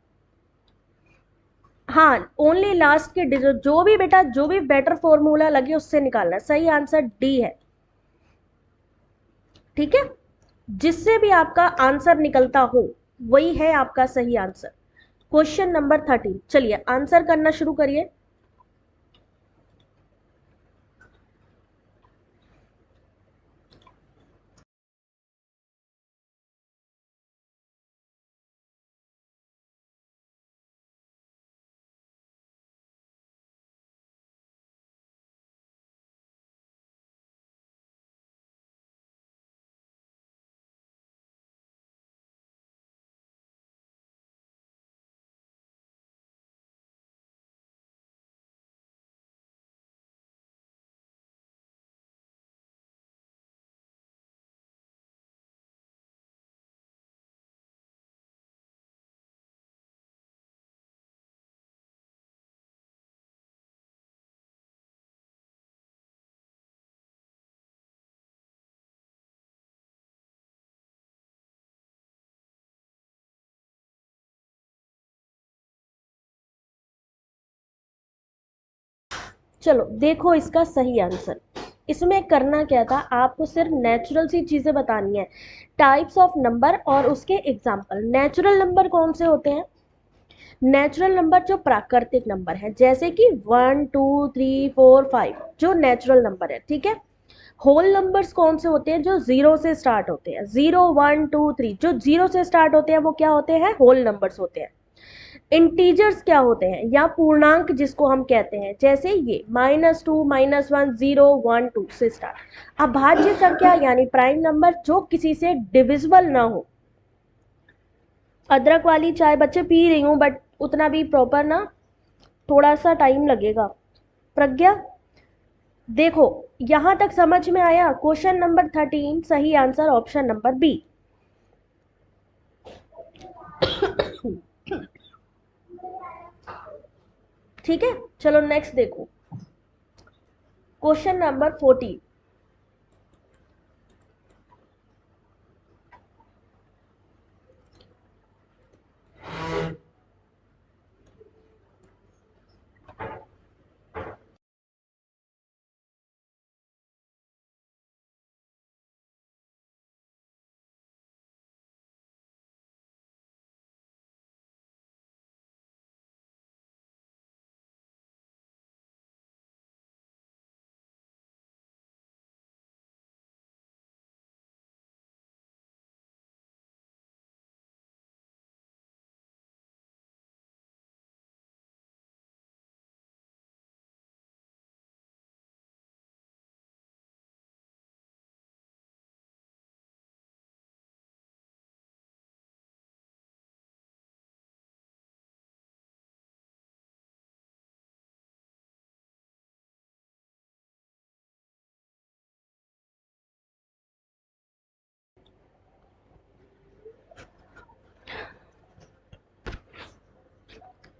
हाँ, ओनली लास्ट के डिजिट, जो भी बेटा जो भी बेटर फॉर्मूला लगे उससे निकालना है। सही आंसर डी है। ठीक है, जिससे भी आपका आंसर निकलता हो वही है आपका सही आंसर। क्वेश्चन नंबर 13, चलिए आंसर करना शुरू करिए। चलो देखो इसका सही आंसर। इसमें करना क्या था, आपको सिर्फ नेचुरल सी चीजें बतानी है, टाइप्स ऑफ नंबर और उसके एग्जाम्पल। नेचुरल नंबर कौन से होते हैं, नेचुरल नंबर जो प्राकृतिक नंबर है, जैसे कि 1 2 3 4 5 जो नेचुरल नंबर है। ठीक है, होल नंबर्स कौन से होते हैं, जो जीरो से स्टार्ट होते हैं, 0 1 2 3 जो जीरो से स्टार्ट होते हैं वो क्या होते हैं, होल नंबर्स होते हैं। इंटीजर्स क्या होते हैं, या पूर्णांक जिसको हम कहते हैं, जैसे ये -2 -1 0 1 2 से स्टार्ट। अभाज्य संख्या यानी प्राइम नंबर जो किसी से डिविजिबल ना हो। अदरक वाली चाय बच्चे पी रही हूँ, बट उतना भी प्रॉपर ना, थोड़ा सा टाइम लगेगा। प्रज्ञा, देखो यहां तक समझ में आया। क्वेश्चन नंबर 13 सही आंसर ऑप्शन नंबर बी। ठीक है, चलो नेक्स्ट देखो, क्वेश्चन नंबर 14।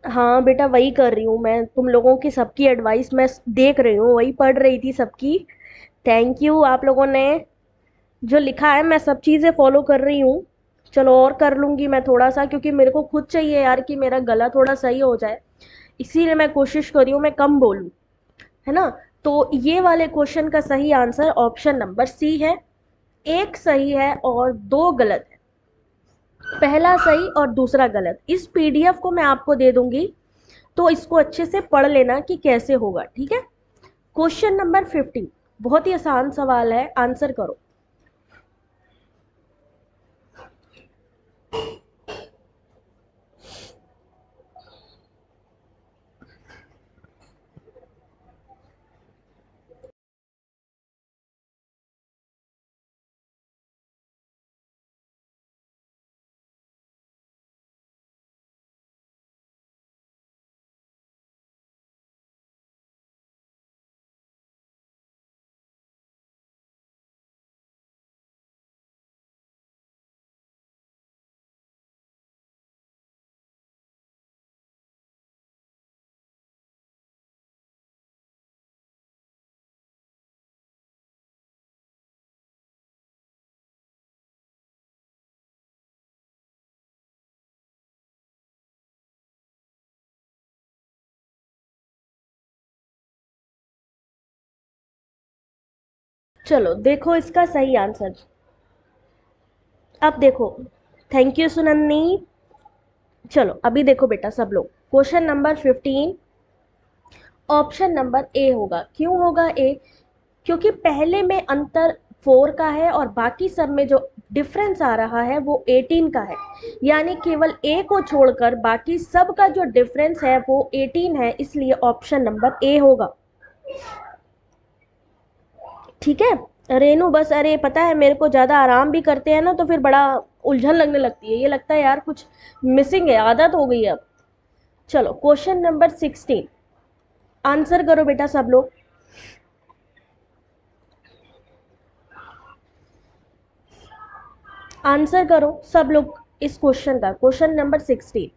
हाँ बेटा, वही कर रही हूँ मैं, तुम लोगों की सबकी एडवाइस मैं देख रही हूँ, वही पढ़ रही थी सबकी। थैंक यू, आप लोगों ने जो लिखा है मैं सब चीज़ें फॉलो कर रही हूँ। चलो और कर लूँगी मैं थोड़ा सा, क्योंकि मेरे को खुद चाहिए यार कि मेरा गला थोड़ा सही हो जाए, इसीलिए मैं कोशिश कर रही हूँ मैं कम बोलूँ, है ना। तो ये वाले क्वेश्चन का सही आंसर ऑप्शन नंबर सी है। एक सही है और दो गलत है, पहला सही और दूसरा गलत। इस पीडीएफ को मैं आपको दे दूंगी, तो इसको अच्छे से पढ़ लेना कि कैसे होगा, ठीक है। क्वेश्चन नंबर 15, बहुत ही आसान सवाल है, आंसर करो। चलो देखो इसका सही आंसर, अब देखो। Thank you Sunandini. चलो अभी देखो बेटा सब लोग, question number 15 option number A होगा। क्यों होगा ए? क्योंकि पहले में अंतर 4 का है और बाकी सब में जो डिफरेंस आ रहा है वो 18 का है, यानी केवल ए को छोड़कर बाकी सब का जो डिफरेंस है वो 18 है, इसलिए ऑप्शन नंबर ए होगा। ठीक है रेनू, बस अरे पता है मेरे को ज़्यादा आराम भी करते हैं ना तो फिर बड़ा उलझन लगने लगती है, ये लगता है यार कुछ मिसिंग है, आदत हो गई है अब। चलो क्वेश्चन नंबर 16, आंसर करो बेटा सब लोग। आंसर करो सब लोग इस क्वेश्चन का, क्वेश्चन नंबर 16।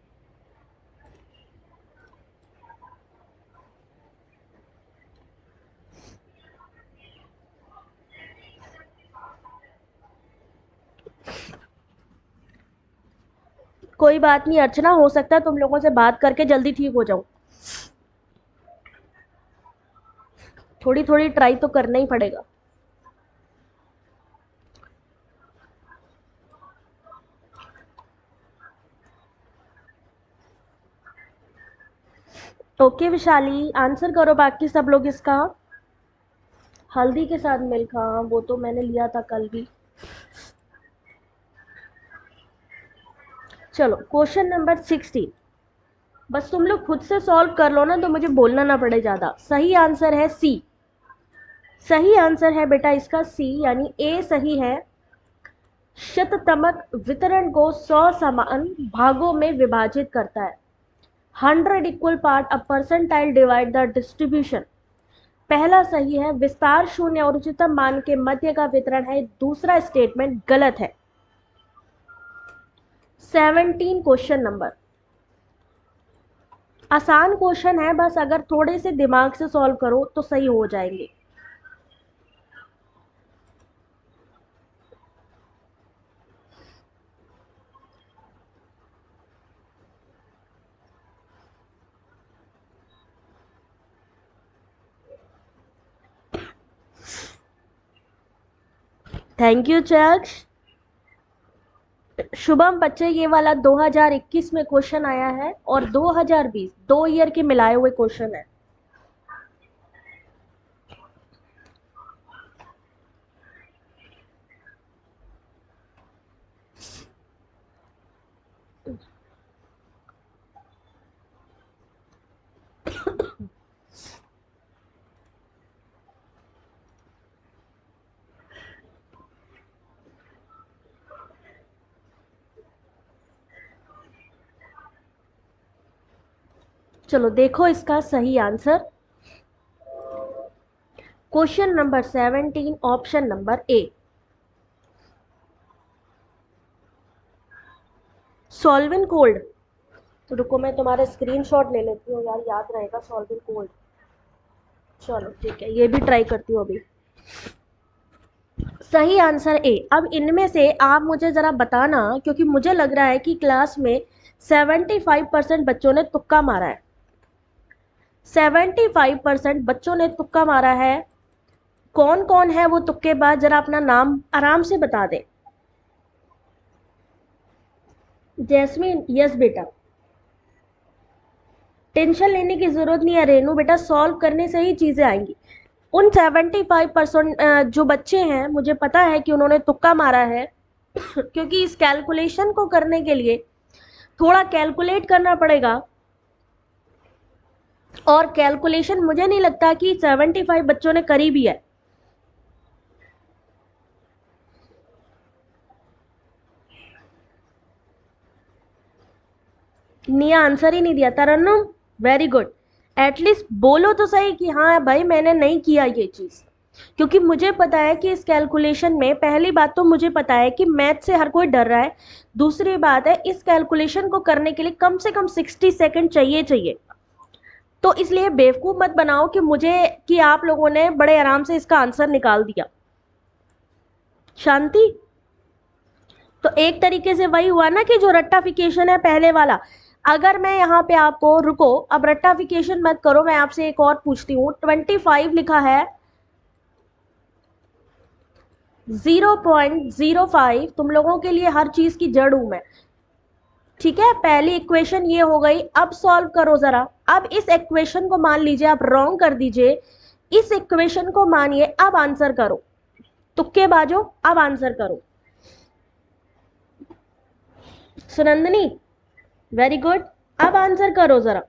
कोई बात नहीं अर्चना, हो सकता है तुम लोगों से बात करके जल्दी ठीक हो जाऊं, थोड़ी थोड़ी ट्राई तो करना ही पड़ेगा। ओके विशाली, आंसर करो बाकी सब लोग इसका। हल्दी के साथ मिल्क, हाँ वो तो मैंने लिया था कल भी। चलो क्वेश्चन नंबर 16, बस तुम लोग खुद से सॉल्व कर लो ना तो मुझे बोलना ना पड़े ज़्यादा। सही आंसर है सी, सही आंसर है बेटा इसका सी, यानी ए सही है। शततमक वितरण को 100 समान भागों में विभाजित करता है। 100 equal part a percentile divide the distribution. पहला सही है, विस्तार शून्य और उच्चतम मान के मध्य का वितरण है। दूसरा स्टेटमेंट गलत है। 17 क्वेश्चन नंबर। आसान क्वेश्चन है, बस अगर थोड़े से दिमाग से सॉल्व करो तो सही हो जाएंगे। Thank you चक्ष। शुभम बच्चे, ये वाला 2021 में क्वेश्चन आया है और 2020 दो ईयर के मिलाए हुए क्वेश्चन है। चलो देखो इसका सही answer. Question number 17, option number A, Solvin cold. तो रुको मैं तुम्हारा स्क्रीनशॉट ले लेती हूँ यार, याद रहेगा सॉल्विन कोल्ड। चलो ठीक है, ये भी ट्राई करती हूँ अभी। सही आंसर ए। अब इनमें से आप मुझे जरा बताना, क्योंकि मुझे लग रहा है कि क्लास में 75% बच्चों ने तुक्का मारा है। 75% बच्चों ने तुक्का मारा है। कौन कौन है वो तुक्केबाज, जरा अपना नाम आराम से बता दे। जैस्मीन, यस बेटा। टेंशन लेने की जरूरत नहीं है रेनू बेटा, सॉल्व करने से ही चीजें आएंगी। उन 75% जो बच्चे हैं, मुझे पता है कि उन्होंने तुक्का मारा है क्योंकि इस कैलकुलेशन को करने के लिए थोड़ा कैलकुलेट करना पड़ेगा, और कैलकुलेशन मुझे नहीं लगता कि 75 बच्चों ने करी भी है। निया आंसर ही नहीं दिया। तरन्नुम, वेरी गुड। एटलीस्ट बोलो तो सही कि हाँ भाई मैंने नहीं किया ये चीज, क्योंकि मुझे पता है कि इस कैलकुलेशन में, पहली बात तो मुझे पता है कि मैथ से हर कोई डर रहा है। दूसरी बात है, इस कैलकुलेशन को करने के लिए कम से कम 60 सेकंड चाहिए चाहिए। तो इसलिए बेवकूफ मत बनाओ कि मुझे, कि आप लोगों ने बड़े आराम से इसका आंसर निकाल दिया। शांति। तो एक तरीके से वही हुआ ना कि जो रट्टाफिकेशन है पहले वाला। अगर मैं यहाँ पे आपको, रुको अब रट्टाफिकेशन मत करो, मैं आपसे एक और पूछती हूँ। 25 लिखा है, 0.05 तुम लोगों के लिए हर चीज की जड़ हूं मैं। ठीक है, पहली इक्वेशन ये हो गई। अब सॉल्व करो जरा। अब इस इक्वेशन को मान लीजिए आप रॉन्ग कर दीजिए, इस इक्वेशन को मानिए, अब आंसर करो। तुक्केबाजो, अब आंसर करो। Sunandini, very good. अब आंसर करो जरा।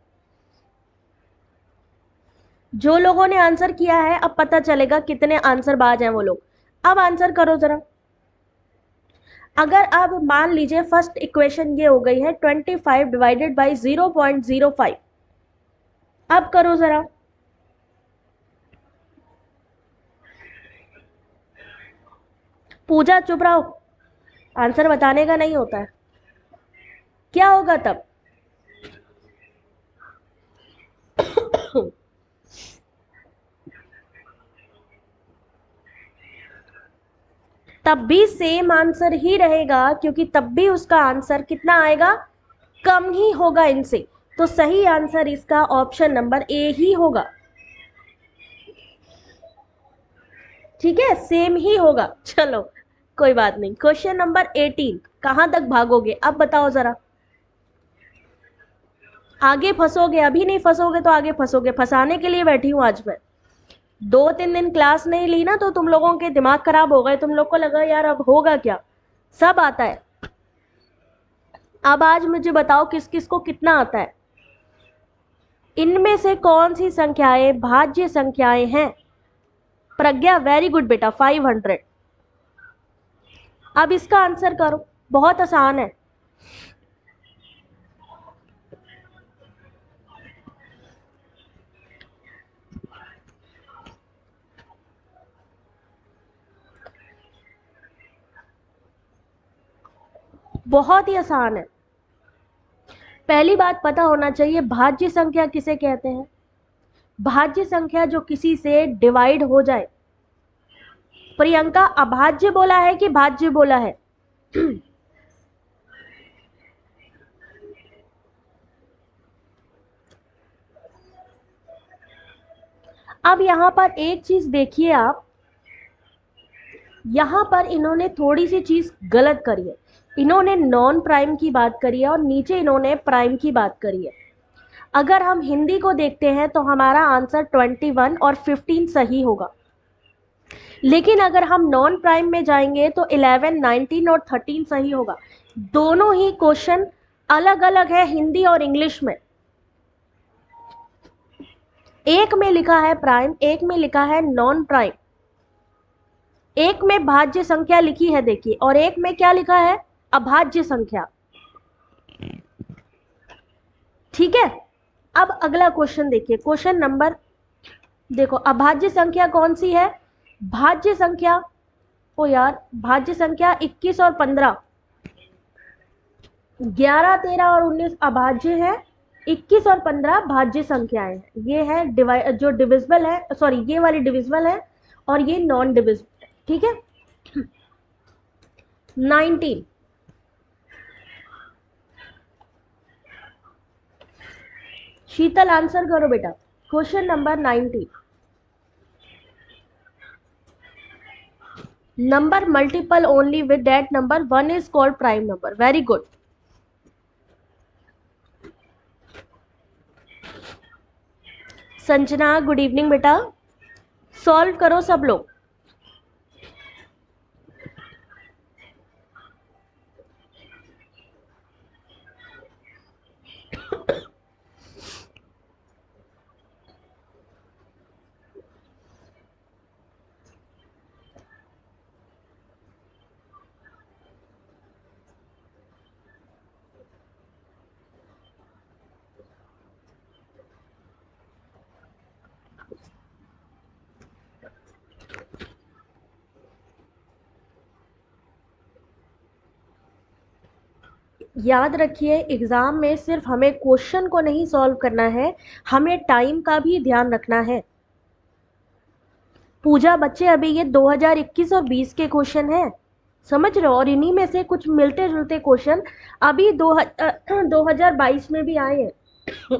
जो लोगों ने आंसर किया है, अब पता चलेगा कितने आंसर बाज हैं वो लोग। अब आंसर करो जरा। अगर अब मान लीजिए फर्स्ट इक्वेशन ये हो गई है 25 डिवाइडेड बाई 0.05। अब करो जरा। पूजा चुप रहो, आंसर बताने का नहीं होता है। क्या होगा तब? तब भी सेम आंसर ही रहेगा, क्योंकि तब भी उसका आंसर कितना आएगा? कम ही होगा इनसे। तो सही आंसर इसका ऑप्शन नंबर ए ही होगा। ठीक है, सेम ही होगा। चलो कोई बात नहीं। क्वेश्चन नंबर 18, कहां तक भागोगे अब बताओ जरा। आगे फंसोगे, अभी नहीं फंसोगे तो आगे फंसोगे। फंसाने के लिए बैठी हूं आज मैं। 2-3 दिन क्लास नहीं ली ना, तो तुम लोगों के दिमाग खराब हो गए। तुम लोग को लगा यार अब होगा क्या, सब आता है। अब आज मुझे बताओ किस किस को कितना आता है। इनमें से कौन सी संख्याएं भाज्य संख्याएं हैं? प्रज्ञा, वेरी गुड बेटा, 500। अब इसका आंसर करो, बहुत आसान है। बहुत ही आसान है। पहली बात पता होना चाहिए, भाज्य संख्या किसे कहते हैं? भाज्य संख्या जो किसी से डिवाइड हो जाए। प्रियंका, अभाज्य बोला है कि भाज्य बोला है? अब यहां पर एक चीज देखिए आप, यहां पर इन्होंने थोड़ी सी चीज गलत करी है। इन्होंने नॉन प्राइम की बात करी है और नीचे इन्होंने प्राइम की बात करी है। अगर हम हिंदी को देखते हैं तो हमारा आंसर 21 और 15 सही होगा। लेकिन अगर हम नॉन प्राइम में जाएंगे तो 11, 19 और 13 सही होगा। दोनों ही क्वेश्चन अलग अलग है हिंदी और इंग्लिश में। एक में लिखा है प्राइम, एक में लिखा है नॉन प्राइम। एक में भाज्य संख्या लिखी है देखिए, और एक में क्या लिखा है? अभाज्य संख्या। ठीक है, अब अगला क्वेश्चन देखिए, क्वेश्चन नंबर, देखो अभाज्य संख्या कौन सी है? भाज्य संख्या, ओ यार, भाज्य संख्या 21 और 15, 11, 13 और 19 अभाज्य है, 21 और 15 भाज्य संख्याएं हैं। ये है जो डिविजिबल है, सॉरी ये वाली डिविजिबल है और ये नॉन डिविजिबल है। ठीक है, 19, शीतल आंसर करो बेटा, question number 19। Number multiple only with that number 1 is called prime number. Very good. Sanjana, good evening बेटा। सॉल्व करो सब लोग। याद रखिए, एग्जाम में सिर्फ हमें क्वेश्चन को नहीं सॉल्व करना है, हमें टाइम का भी ध्यान रखना है। पूजा बच्चे, अभी ये 2021 और 20 के क्वेश्चन हैं, समझ रहे हो? और इन्हीं में से कुछ मिलते जुलते क्वेश्चन अभी 2022 में भी आए हैं।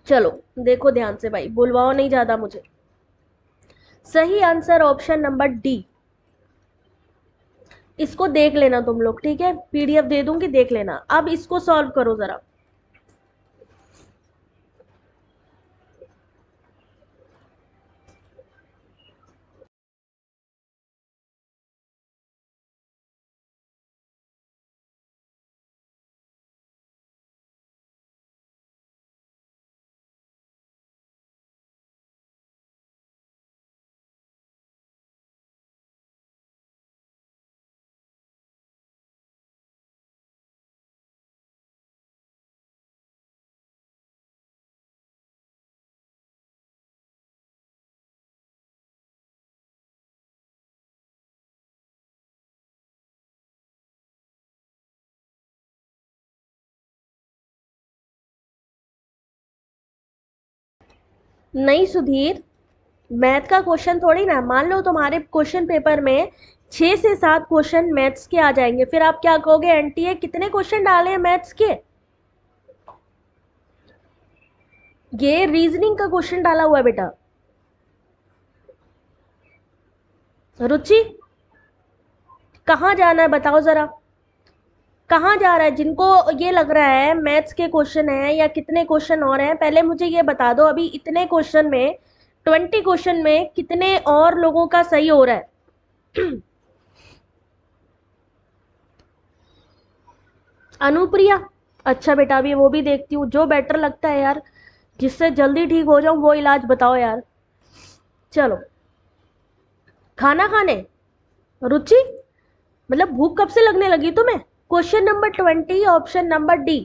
चलो देखो ध्यान से भाई, बुलवाओ नहीं ज्यादा मुझे। सही आंसर ऑप्शन नंबर डी। इसको देख लेना तुम लोग, ठीक है? पीडीएफ दे दूंगी, देख लेना। अब इसको सॉल्व करो जरा। नहीं सुधीर, मैथ का क्वेश्चन थोड़ी ना, मान लो तुम्हारे क्वेश्चन पेपर में 6 से 7 क्वेश्चन मैथ्स के आ जाएंगे, फिर आप क्या कहोगे? एनटीए कितने क्वेश्चन डाले हैं मैथ्स के? ये रीजनिंग का क्वेश्चन डाला हुआ है बेटा। रुचि, कहाँ जाना है बताओ जरा, कहाँ जा रहा है? जिनको ये लग रहा है मैथ्स के क्वेश्चन है या कितने क्वेश्चन और हैं, पहले मुझे ये बता दो, अभी इतने क्वेश्चन में, 20 क्वेश्चन में कितने और लोगों का सही हो रहा है? अनुप्रिया, अच्छा बेटा, अभी वो भी देखती हूँ, जो बेटर लगता है यार, जिससे जल्दी ठीक हो जाऊं वो इलाज बताओ यार। चलो, खाना खाने। रुचि, मतलब भूख कब से लगने लगी तुम्हें? Question number 20 option number D.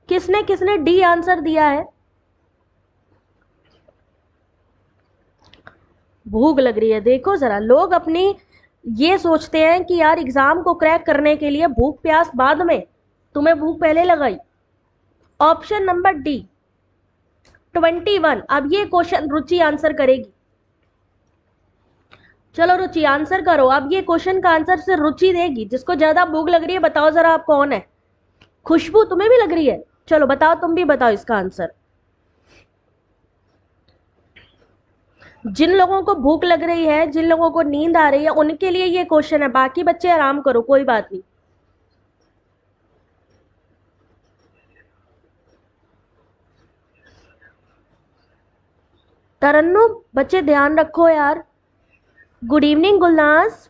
किसने किसने डी आंसर दिया है? भूख लग रही है, देखो जरा, लोग अपनी ये सोचते हैं कि यार एग्जाम को क्रैक करने के लिए भूख प्यास बाद में, तुम्हें भूख पहले लगाई। Option number D 21। अब ये क्वेश्चन रुचि आंसर करेगी। चलो रुचि आंसर करो। अब ये क्वेश्चन का आंसर सिर्फ रुचि देगी। जिसको ज्यादा भूख लग रही है बताओ जरा आप कौन है। खुशबू तुम्हें भी लग रही है? चलो बताओ, तुम भी बताओ इसका आंसर। जिन लोगों को भूख लग रही है, जिन लोगों को नींद आ रही है, उनके लिए ये क्वेश्चन है। बाकी बच्चे आराम करो, कोई बात नहीं। तरन्नुम, बच्चे ध्यान रखो यार। Good evening Gulnaz.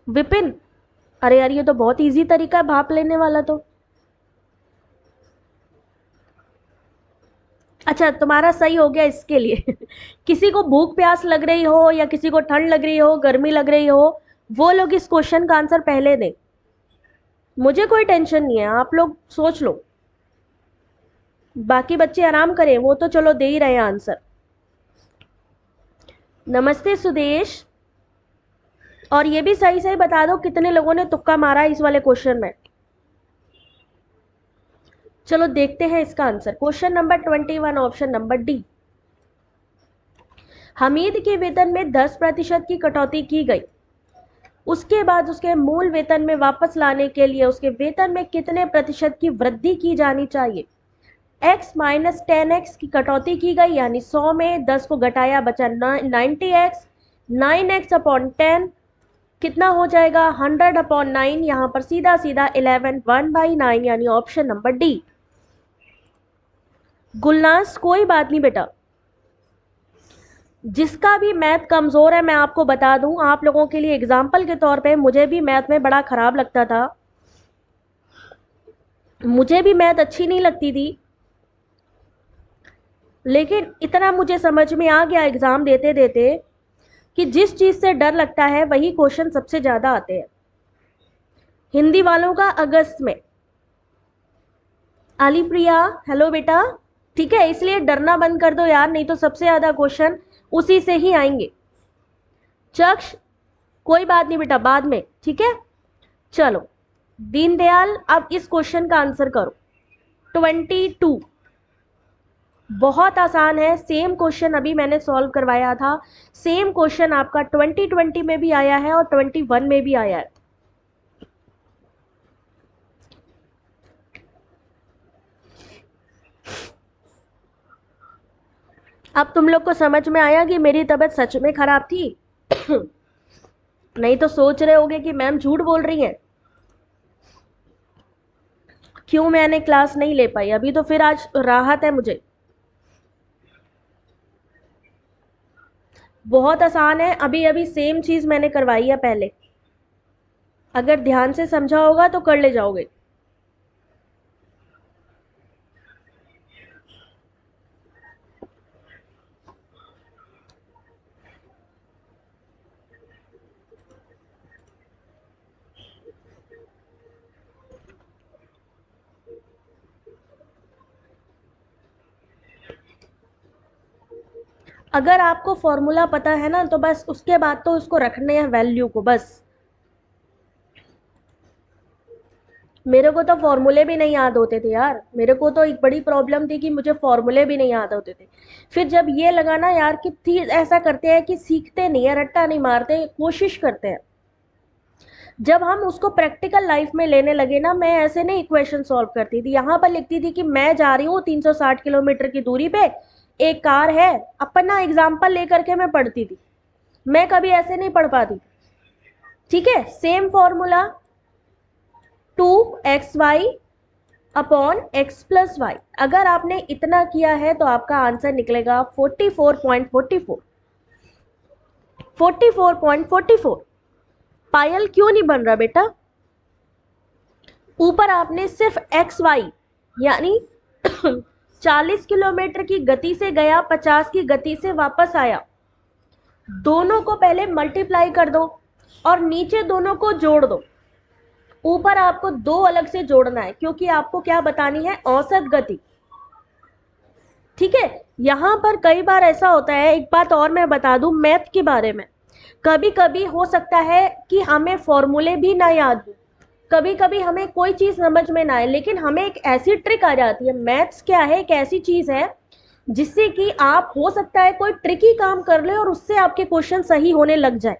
विपिन, अरे यार ये तो बहुत इजी तरीका है भाप लेने वाला तो। अच्छा तुम्हारा सही हो गया इसके लिए। किसी को भूख प्यास लग रही हो या किसी को ठंड लग रही हो, गर्मी लग रही हो, वो लोग इस क्वेश्चन का आंसर पहले दें। मुझे कोई टेंशन नहीं है, आप लोग सोच लो। बाकी बच्चे आराम करें, वो तो चलो दे ही रहे हैं आंसर। नमस्ते सुदेश। और ये भी सही सही बता दो कितने लोगों ने तुक्का मारा है इस वाले क्वेश्चन में। चलो देखते हैं इसका answer. Question number 21, option number D. Hamid के वेतन में 10% की कटौती की गई। उसके बाद उसके मूल वेतन में वापस लाने के लिए उसके वेतन में कितने प्रतिशत की वृद्धि की जानी चाहिए? x माइनस 10x की कटौती की गई, यानी 100 में 10 को घटाया बचा 90x। 9x अपॉन 10 कितना हो जाएगा? 100 अपॉन 9। यहां पर सीधा सीधा 11 1/9, यानी ऑप्शन नंबर डी। गुलनाज कोई बात नहीं बेटा, जिसका भी मैथ कमजोर है मैं आपको बता दूं, आप लोगों के लिए एग्जाम्पल के तौर पे, मुझे भी मैथ में बड़ा खराब लगता था। मुझे भी मैथ अच्छी नहीं लगती थी, लेकिन इतना मुझे समझ में आ गया एग्जाम देते देते कि जिस चीज से डर लगता है वही क्वेश्चन सबसे ज्यादा आते हैं। हिंदी वालों का अगस्त में। आली प्रिया हेलो बेटा। ठीक है, इसलिए डरना बंद कर दो यार, नहीं तो सबसे ज्यादा क्वेश्चन उसी से ही आएंगे। चक्ष कोई बात नहीं बेटा, बाद में, ठीक है। चलो दीनदयाल, अब इस क्वेश्चन का आंसर करो। 22 बहुत आसान है। सेम क्वेश्चन अभी मैंने सॉल्व करवाया था। सेम क्वेश्चन आपका 2020 में भी आया है और 21 में भी आया है। अब तुम लोग को समझ में आया कि मेरी तबीयत सच में खराब थी। नहीं तो सोच रहे होगे कि मैम झूठ बोल रही हैं, क्यों मैंने क्लास नहीं ले पाई। अभी तो फिर आज राहत है मुझे। बहुत आसान है, अभी अभी सेम चीज मैंने करवाई है पहले। अगर ध्यान से समझा होगा तो कर ले जाओगे। अगर आपको फॉर्मूला पता है ना तो बस उसके बाद तो उसको रखने हैं वैल्यू को बस। मेरे को तो फॉर्मूले भी नहीं याद होते थे यार। मेरे को तो एक बड़ी प्रॉब्लम थी कि मुझे फॉर्मूले भी नहीं याद होते थे। फिर जब ये लगा ना यार कि थी ऐसा करते हैं कि सीखते नहीं है, रट्टा नहीं मारते, कोशिश करते हैं। जब हम उसको प्रैक्टिकल लाइफ में लेने लगे ना, मैं ऐसे नहीं इक्वेशन सॉल्व करती थी। यहाँ पर लिखती थी कि मैं जा रही हूँ 360 किलोमीटर की दूरी पे, एक कार है, अपना एग्जाम्पल लेकर के मैं पढ़ती थी। मैं कभी ऐसे नहीं पढ़ पाती। ठीक है, same formula 2xy upon x plus Y. अगर आपने इतना किया है तो आपका आंसर निकलेगा 44.44। 44.44। पायल क्यों नहीं बन रहा बेटा? ऊपर आपने सिर्फ एक्स वाई यानी 40 किलोमीटर की गति से गया, 50 की गति से वापस आया, दोनों को पहले मल्टीप्लाई कर दो और नीचे दोनों को जोड़ दो। ऊपर आपको दो अलग से जोड़ना है, क्योंकि आपको क्या बतानी है? औसत गति। ठीक है। यहाँ पर कई बार ऐसा होता है, एक बात और मैं बता दूं मैथ के बारे में, कभी कभी हो सकता है कि हमें फॉर्मूले भी ना याद हो, कभी कभी हमें कोई चीज समझ में ना आए, लेकिन हमें एक ऐसी ट्रिक आ जाती है। मैथ्स क्या है, एक ऐसी चीज है जिससे कि आप हो सकता है कोई ट्रिकी काम कर ले और उससे आपके क्वेश्चन सही होने लग जाए।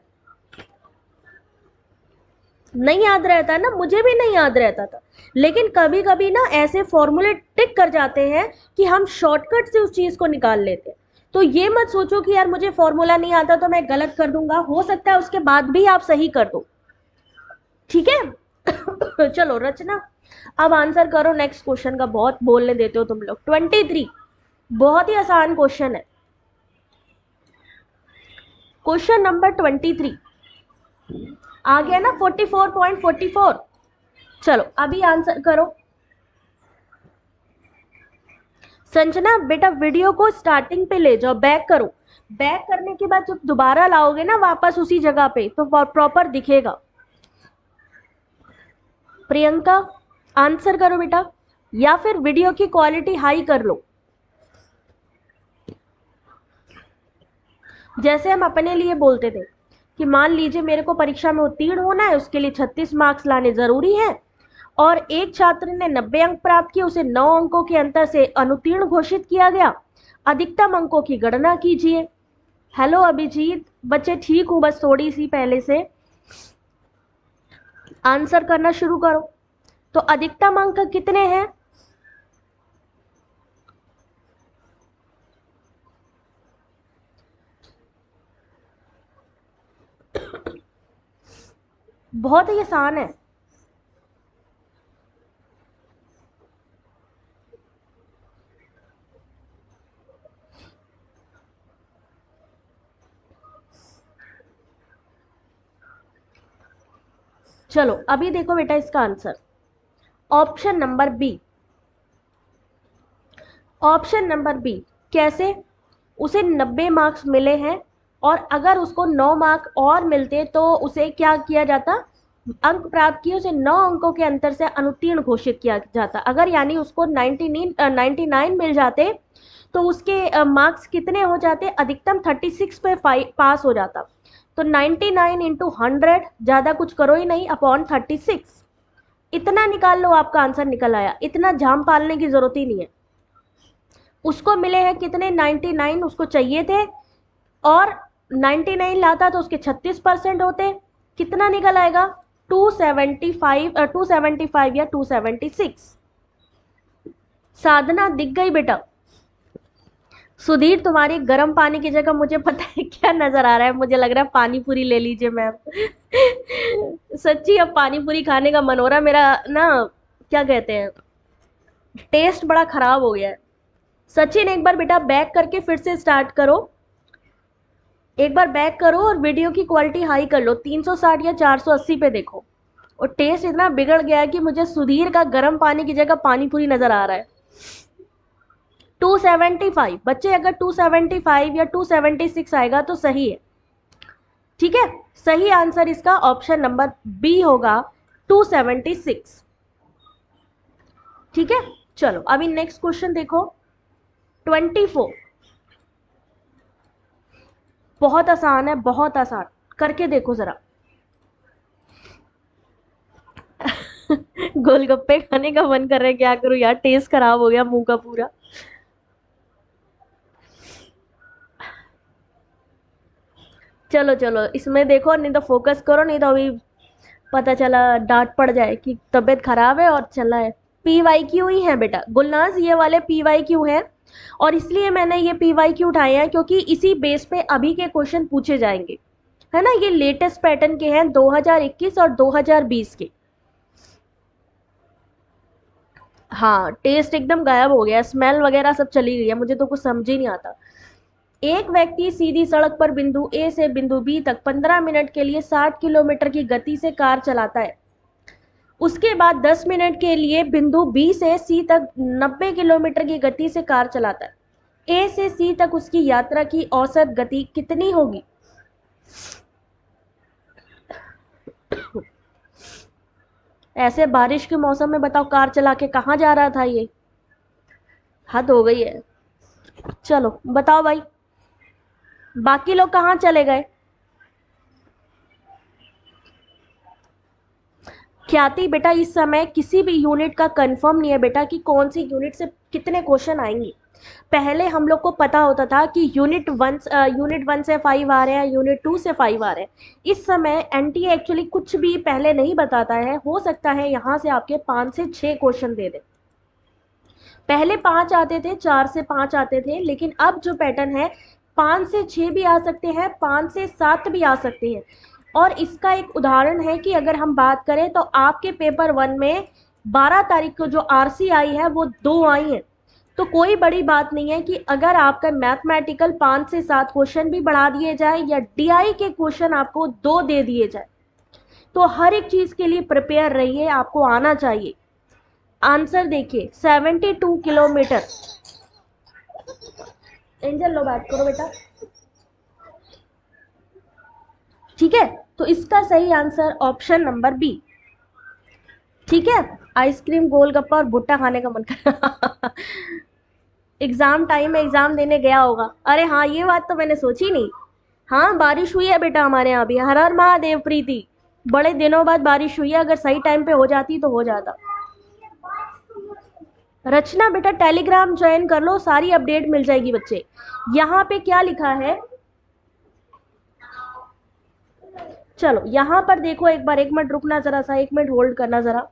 नहीं याद रहता ना, मुझे भी नहीं याद रहता था, लेकिन कभी कभी ना ऐसे फॉर्मूले टिक कर जाते हैं कि हम शॉर्टकट से उस चीज को निकाल लेते हैं। तो ये मत सोचो कि यार मुझे फॉर्मूला नहीं आता तो मैं गलत कर दूंगा, हो सकता है उसके बाद भी आप सही कर दो। ठीक है। चलो रचना, अब आंसर करो नेक्स्ट क्वेश्चन का, बहुत बोलने देते हो तुम लोग। 23, बहुत ही आसान क्वेश्चन है। क्वेश्चन नंबर 23 आ गया ना, 44.44। चलो अभी आंसर करो। संजना बेटा वीडियो को स्टार्टिंग पे ले जाओ, बैक करो। बैक करने के बाद जब दोबारा लाओगे ना वापस उसी जगह पे, तो प्रॉपर दिखेगा। प्रियंका आंसर करो बेटा, या फिर वीडियो की क्वालिटी हाई कर लो। जैसे हम अपने लिए बोलते थे कि मान लीजिए मेरे को परीक्षा में उत्तीर्ण होना है, उसके लिए 36 मार्क्स लाने जरूरी है, और एक छात्र ने 90 अंक प्राप्त किए, उसे 9 अंकों के अंतर से अनुत्तीर्ण घोषित किया गया। अधिकतम अंकों की गणना कीजिए। हेलो अभिजीत, बच्चे ठीक हूँ, बस थोड़ी सी पहले से। आंसर करना शुरू करो। तो अधिकतम अंक कितने हैं? बहुत ही आसान है। चलो अभी देखो बेटा इसका answer, option number B. Option number B. कैसे? उसे 90 मार्क्स मिले हैं, और अगर उसको 9 मार्क और मिलते तो उसे क्या किया जाता? अंक प्राप्त किए, उसे 9 अंकों के अंतर से अनुत्तीर्ण घोषित किया जाता। अगर यानी उसको 99 मिल जाते तो उसके मार्क्स कितने हो जाते? अधिकतम 36 पे पास हो जाता। तो 99 इंटू 100, ज्यादा कुछ करो ही नहीं, अपॉन 36, इतना निकाल लो, आपका आंसर निकल आया। इतना झाम पालने की जरूरत ही नहीं है। उसको मिले हैं कितने? 99 उसको चाहिए थे, और 99 लाता तो उसके 36% होते, कितना निकल आएगा? 275 या 276। साधना दिख गई बेटा। सुधीर तुम्हारी गर्म पानी की जगह मुझे पता है क्या नजर आ रहा है, मुझे लग रहा है पानी पूरी ले लीजिए मैम। सच्ची अब पानी पूरी खाने का मन हो रहा है मेरा ना, क्या कहते हैं, टेस्ट बड़ा खराब हो गया है। सचिन एक बार बेटा बैक करके फिर से स्टार्ट करो, एक बार बैक करो और वीडियो की क्वालिटी हाई कर लो, 360 या 480 पे देखो। और टेस्ट इतना बिगड़ गया है कि मुझे सुधीर का गर्म पानी की जगह पानी पूरी नजर आ रहा है। 275 बच्चे, अगर 275 या 276 आएगा तो सही है। ठीक है, सही आंसर इसका ऑप्शन नंबर बी होगा, 276। ठीक है, चलो अभी नेक्स्ट क्वेश्चन देखो, 24। बहुत आसान है, बहुत आसान, करके देखो जरा। गोलगप्पे खाने का मन कर रहा है, क्या करूं यार, टेस्ट खराब हो गया मुंह का पूरा। चलो चलो इसमें देखो, नहीं तो फोकस करो, नहीं तो अभी पता चला डांट पड़ जाए कि तबीयत खराब है और चला है। पी वाई क्यू ही है बेटा गुलनाज, ये वाले पी वाई क्यू है, और इसलिए मैंने ये पी वाई क्यू उठाए हैं क्योंकि इसी बेस पे अभी के क्वेश्चन पूछे जाएंगे, है ना। ये लेटेस्ट पैटर्न के हैं 2021 और 2020 के। हाँ टेस्ट एकदम गायब हो गया, स्मेल वगैरह सब चली गई है, मुझे तो कुछ समझ ही नहीं आता। एक व्यक्ति सीधी सड़क पर बिंदु ए से बिंदु बी तक 15 मिनट के लिए 60 किलोमीटर की गति से कार चलाता है। उसके बाद 10 मिनट के लिए बिंदु बी से सी तक 90 किलोमीटर की गति से कार चलाता है। ए से सी तक उसकी यात्रा की औसत गति कितनी होगी? ऐसे बारिश के मौसम में बताओ कार चला के कहाँ जा रहा था ये, हद हो गई है। चलो बताओ भाई, बाकी लोग कहाँ चले गए? ख्याति बेटा, इस समय किसी भी यूनिट का कंफर्म नहीं है बेटा कि कौन सी यूनिट से कितने क्वेश्चन आएंगे। पहले हम लोग को पता होता था कि यूनिट वन से 5 आ रहे हैं, यूनिट 2 से 5 आ रहे हैं। इस समय एनटीए एक्चुअली कुछ भी पहले नहीं बताता है, हो सकता है यहाँ से आपके 5 से 6 क्वेश्चन दे दे। पहले 5 आते थे, 4 से 5 आते थे, लेकिन अब जो पैटर्न है 5 से 6 भी आ सकते हैं, 5 से 7 भी आ सकते हैं। और इसका एक उदाहरण है कि अगर हम बात करें तो आपके पेपर 1 में 12 तारीख को जो आरसी आई है वो 2 आई है। तो कोई बड़ी बात नहीं है कि अगर आपका मैथमेटिकल 5 से 7 क्वेश्चन भी बढ़ा दिए जाए या डीआई के क्वेश्चन आपको 2 दे दिए जाए, तो हर एक चीज के लिए प्रिपेयर रहिए, आपको आना चाहिए। आंसर देखिए 72 किलोमीटर। एंजल लो बात करो बेटा, ठीक है। तो इसका सही आंसर ऑप्शन नंबर बी, ठीक है। आइसक्रीम, गोलगप्पा और भुट्टा खाने का मन कर रहा। एग्जाम टाइम में एग्जाम देने गया होगा। अरे हाँ, ये बात तो मैंने सोची नहीं। हाँ, बारिश हुई है बेटा हमारे यहाँ भी। हर हर महादेव प्रीति, बड़े दिनों बाद बारिश हुई है, अगर सही टाइम पे हो जाती तो हो जाता। रचना बेटा, टेलीग्राम ज्वाइन कर लो, सारी अपडेट मिल जाएगी बच्चे। यहाँ पे क्या लिखा है, चलो यहाँ पर देखो एक बार, 1 मिनट रुकना जरा सा, 1 मिनट होल्ड करना जरा।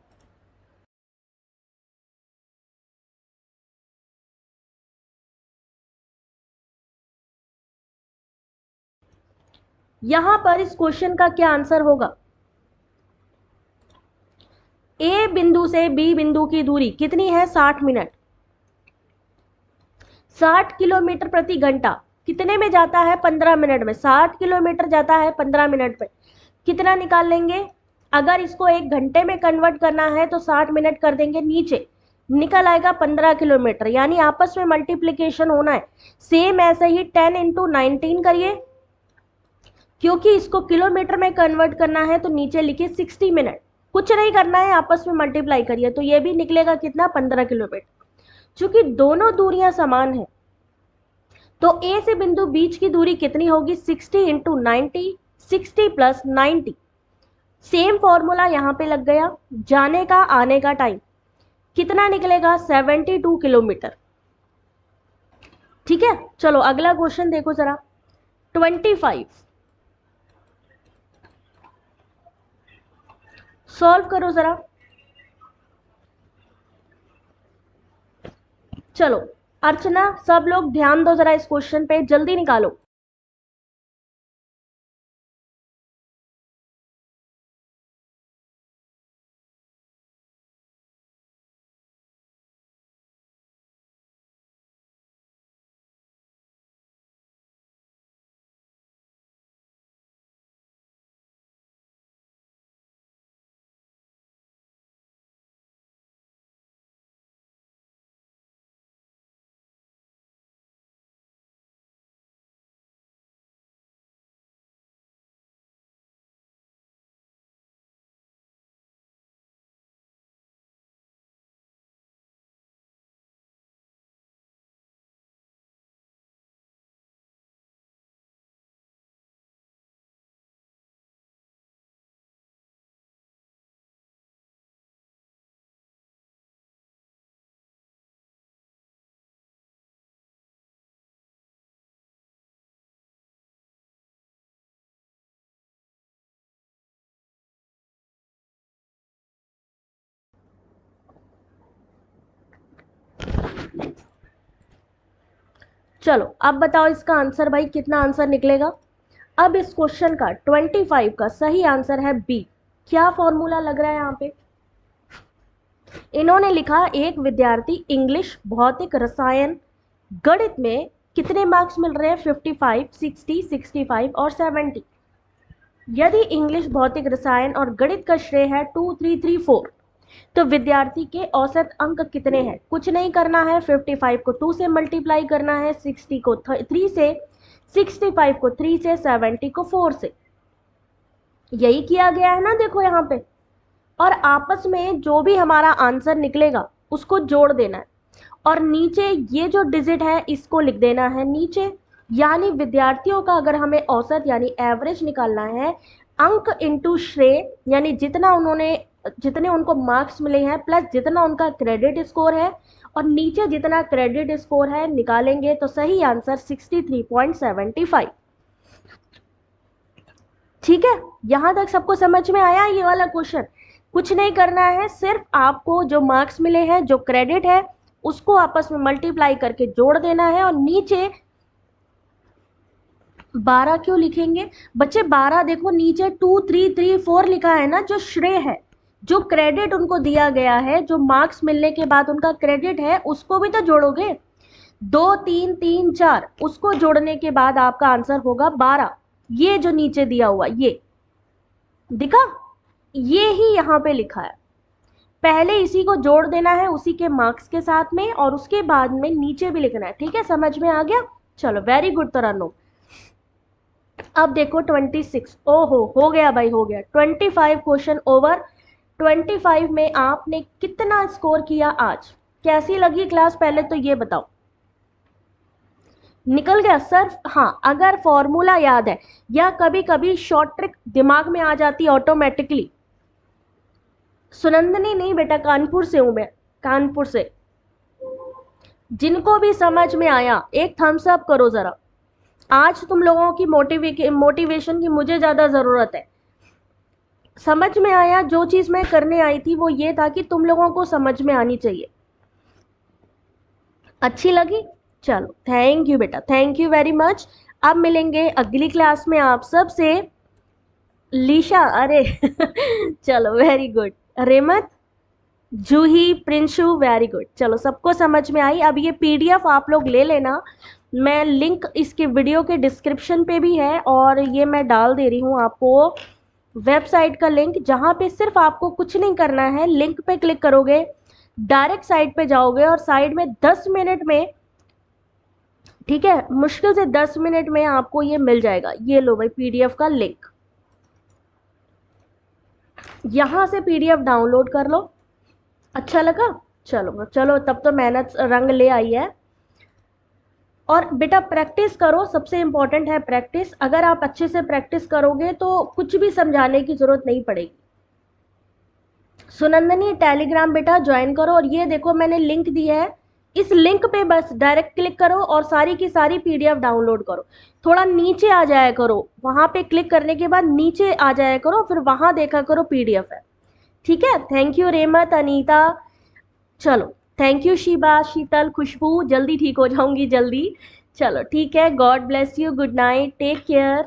यहां पर इस क्वेश्चन का क्या आंसर होगा? ए बिंदु से बी बिंदु की दूरी कितनी है? 60 मिनट। 60 किलोमीटर प्रति घंटा कितने में जाता है? 15 मिनट में। 60 किलोमीटर जाता है 15 मिनट में। कितना निकाल लेंगे? अगर इसको 1 घंटे में कन्वर्ट करना है तो 60 मिनट कर देंगे नीचे, निकल आएगा 15 किलोमीटर, यानी आपस में मल्टीप्लीकेशन होना है। सेम ऐसे ही 10 इंटू 19 करिए, क्योंकि इसको किलोमीटर में कन्वर्ट करना है तो नीचे लिखिए 60 मिनट। कुछ नहीं करना है, आपस में मल्टीप्लाई करिए तो ये भी निकलेगा कितना? 15 किलोमीटर। चूंकि दोनों दूरियां समान है तो ए से बिंदु बीच की दूरी कितनी होगी? 60 इंटू 90, 60 प्लस 90। सेम फॉर्मूला यहां पे लग गया। जाने का आने का टाइम कितना निकलेगा? 72 किलोमीटर, ठीक है। चलो अगला क्वेश्चन देखो जरा, 25 सॉल्व करो जरा। चलो अर्चना, सब लोग ध्यान दो जरा इस क्वेश्चन पे, जल्दी निकालो। चलो अब बताओ इसका आंसर भाई, कितना आंसर निकलेगा? अब इस क्वेश्चन का 25 का सही आंसर है बी। क्या फॉर्मूला लग रहा है यहाँ पे? इन्होंने लिखा एक विद्यार्थी इंग्लिश, भौतिक, रसायन, गणित में कितने मार्क्स मिल रहे हैं? 55, 60, 65 और 70। यदि इंग्लिश, भौतिक, रसायन और गणित का श्रेय है 2, 3, 3, 4, तो विद्यार्थी के औसत अंक कितने हैं? कुछ नहीं करना है, 55 को 2 से मल्टीप्लाई करना है, 60 को 3 से, 65 को 3 से, 70 को 4 से। यही किया गया है ना, देखो यहाँ पे। और आपस में जो भी हमारा आंसर निकलेगा उसको जोड़ देना है। और नीचे ये जो डिजिट है इसको लिख देना है नीचे। यानी विद्यार्थियों का अगर हमें औसत यानी एवरेज निकालना है, अंक इंटू श्रेय, यानी जितने उनको मार्क्स मिले हैं प्लस जितना उनका क्रेडिट स्कोर है और नीचे जितना क्रेडिट स्कोर है निकालेंगे तो सही आंसर 63.75। ठीक है, यहां तक सबको समझ में आया ये वाला क्वेश्चन? कुछ नहीं करना है, सिर्फ आपको जो मार्क्स मिले हैं, जो क्रेडिट है, उसको आपस में मल्टीप्लाई करके जोड़ देना है। और नीचे 12 क्यों लिखेंगे बच्चे? 12 देखो नीचे 2 3 3 4 लिखा है ना, जो श्रेय है, जो क्रेडिट उनको दिया गया है, जो मार्क्स मिलने के बाद उनका क्रेडिट है, उसको भी तो जोड़ोगे। 2 3 3 4 उसको जोड़ने के बाद आपका आंसर होगा 12। ये जो नीचे दिया हुआ ये दिखा, ये ही यहाँ पे लिखा है। पहले इसी को जोड़ देना है उसी के मार्क्स के साथ में और उसके बाद में नीचे भी लिखना है। ठीक है, समझ में आ गया? चलो वेरी गुड तरान्नुम। अब देखो 26, ओहो हो गया भाई, हो गया 25 क्वेश्चन ओवर। 25 में आपने कितना स्कोर किया आज? कैसी लगी क्लास पहले तो ये बताओ। निकल गया सर? हाँ, अगर फॉर्मूला याद है या कभी कभी शॉर्ट ट्रिक दिमाग में आ जाती ऑटोमेटिकली। सुनंदनी नहीं बेटा, कानपुर से हूं मैं, कानपुर से। जिनको भी समझ में आया एक थम्स अप करो जरा। आज तुम लोगों की मोटिवेशन की मुझे ज्यादा जरूरत है। समझ में आया? जो चीज मैं करने आई थी वो ये था कि तुम लोगों को समझ में आनी चाहिए। अच्छी लगी? चलो थैंक यू बेटा, थैंक यू वेरी मच। अब मिलेंगे अगली क्लास में आप सब से। लीशा, अरे चलो वेरी गुड। रेमत, जूही, प्रिंशु, वेरी गुड। चलो सबको समझ में आई। अब ये पीडीएफ आप लोग ले लेना, मैं लिंक इसके वीडियो के डिस्क्रिप्शन पे भी है और ये मैं डाल दे रही हूँ आपको वेबसाइट का लिंक, जहाँ पे सिर्फ आपको कुछ नहीं करना है, लिंक पे क्लिक करोगे, डायरेक्ट साइट पे जाओगे और साइड में 10 मिनट में, ठीक है, मुश्किल से 10 मिनट में आपको ये मिल जाएगा। ये लो भाई पीडीएफ का लिंक, यहां से पीडीएफ डाउनलोड कर लो। अच्छा लगा? चलो चलो, तब तो मेहनत रंग ले आई है। और बेटा प्रैक्टिस करो, सबसे इंपॉर्टेंट है प्रैक्टिस। अगर आप अच्छे से प्रैक्टिस करोगे तो कुछ भी समझाने की जरूरत नहीं पड़ेगी। सुनंदनी टेलीग्राम बेटा ज्वाइन करो और ये देखो मैंने लिंक दिया है, इस लिंक पे बस डायरेक्ट क्लिक करो और सारी की सारी पीडीएफ डाउनलोड करो। थोड़ा नीचे आ जाया करो, वहां पे क्लिक करने के बाद नीचे आ जाया करो, फिर वहां देखा करो पीडीएफ है। ठीक है, थैंक यू रेमत, अनीता, चलो थैंक यू शिबा, शीतल, खुशबू, जल्दी ठीक हो जाऊंगी जल्दी। चलो ठीक है, God bless you, good night, take care.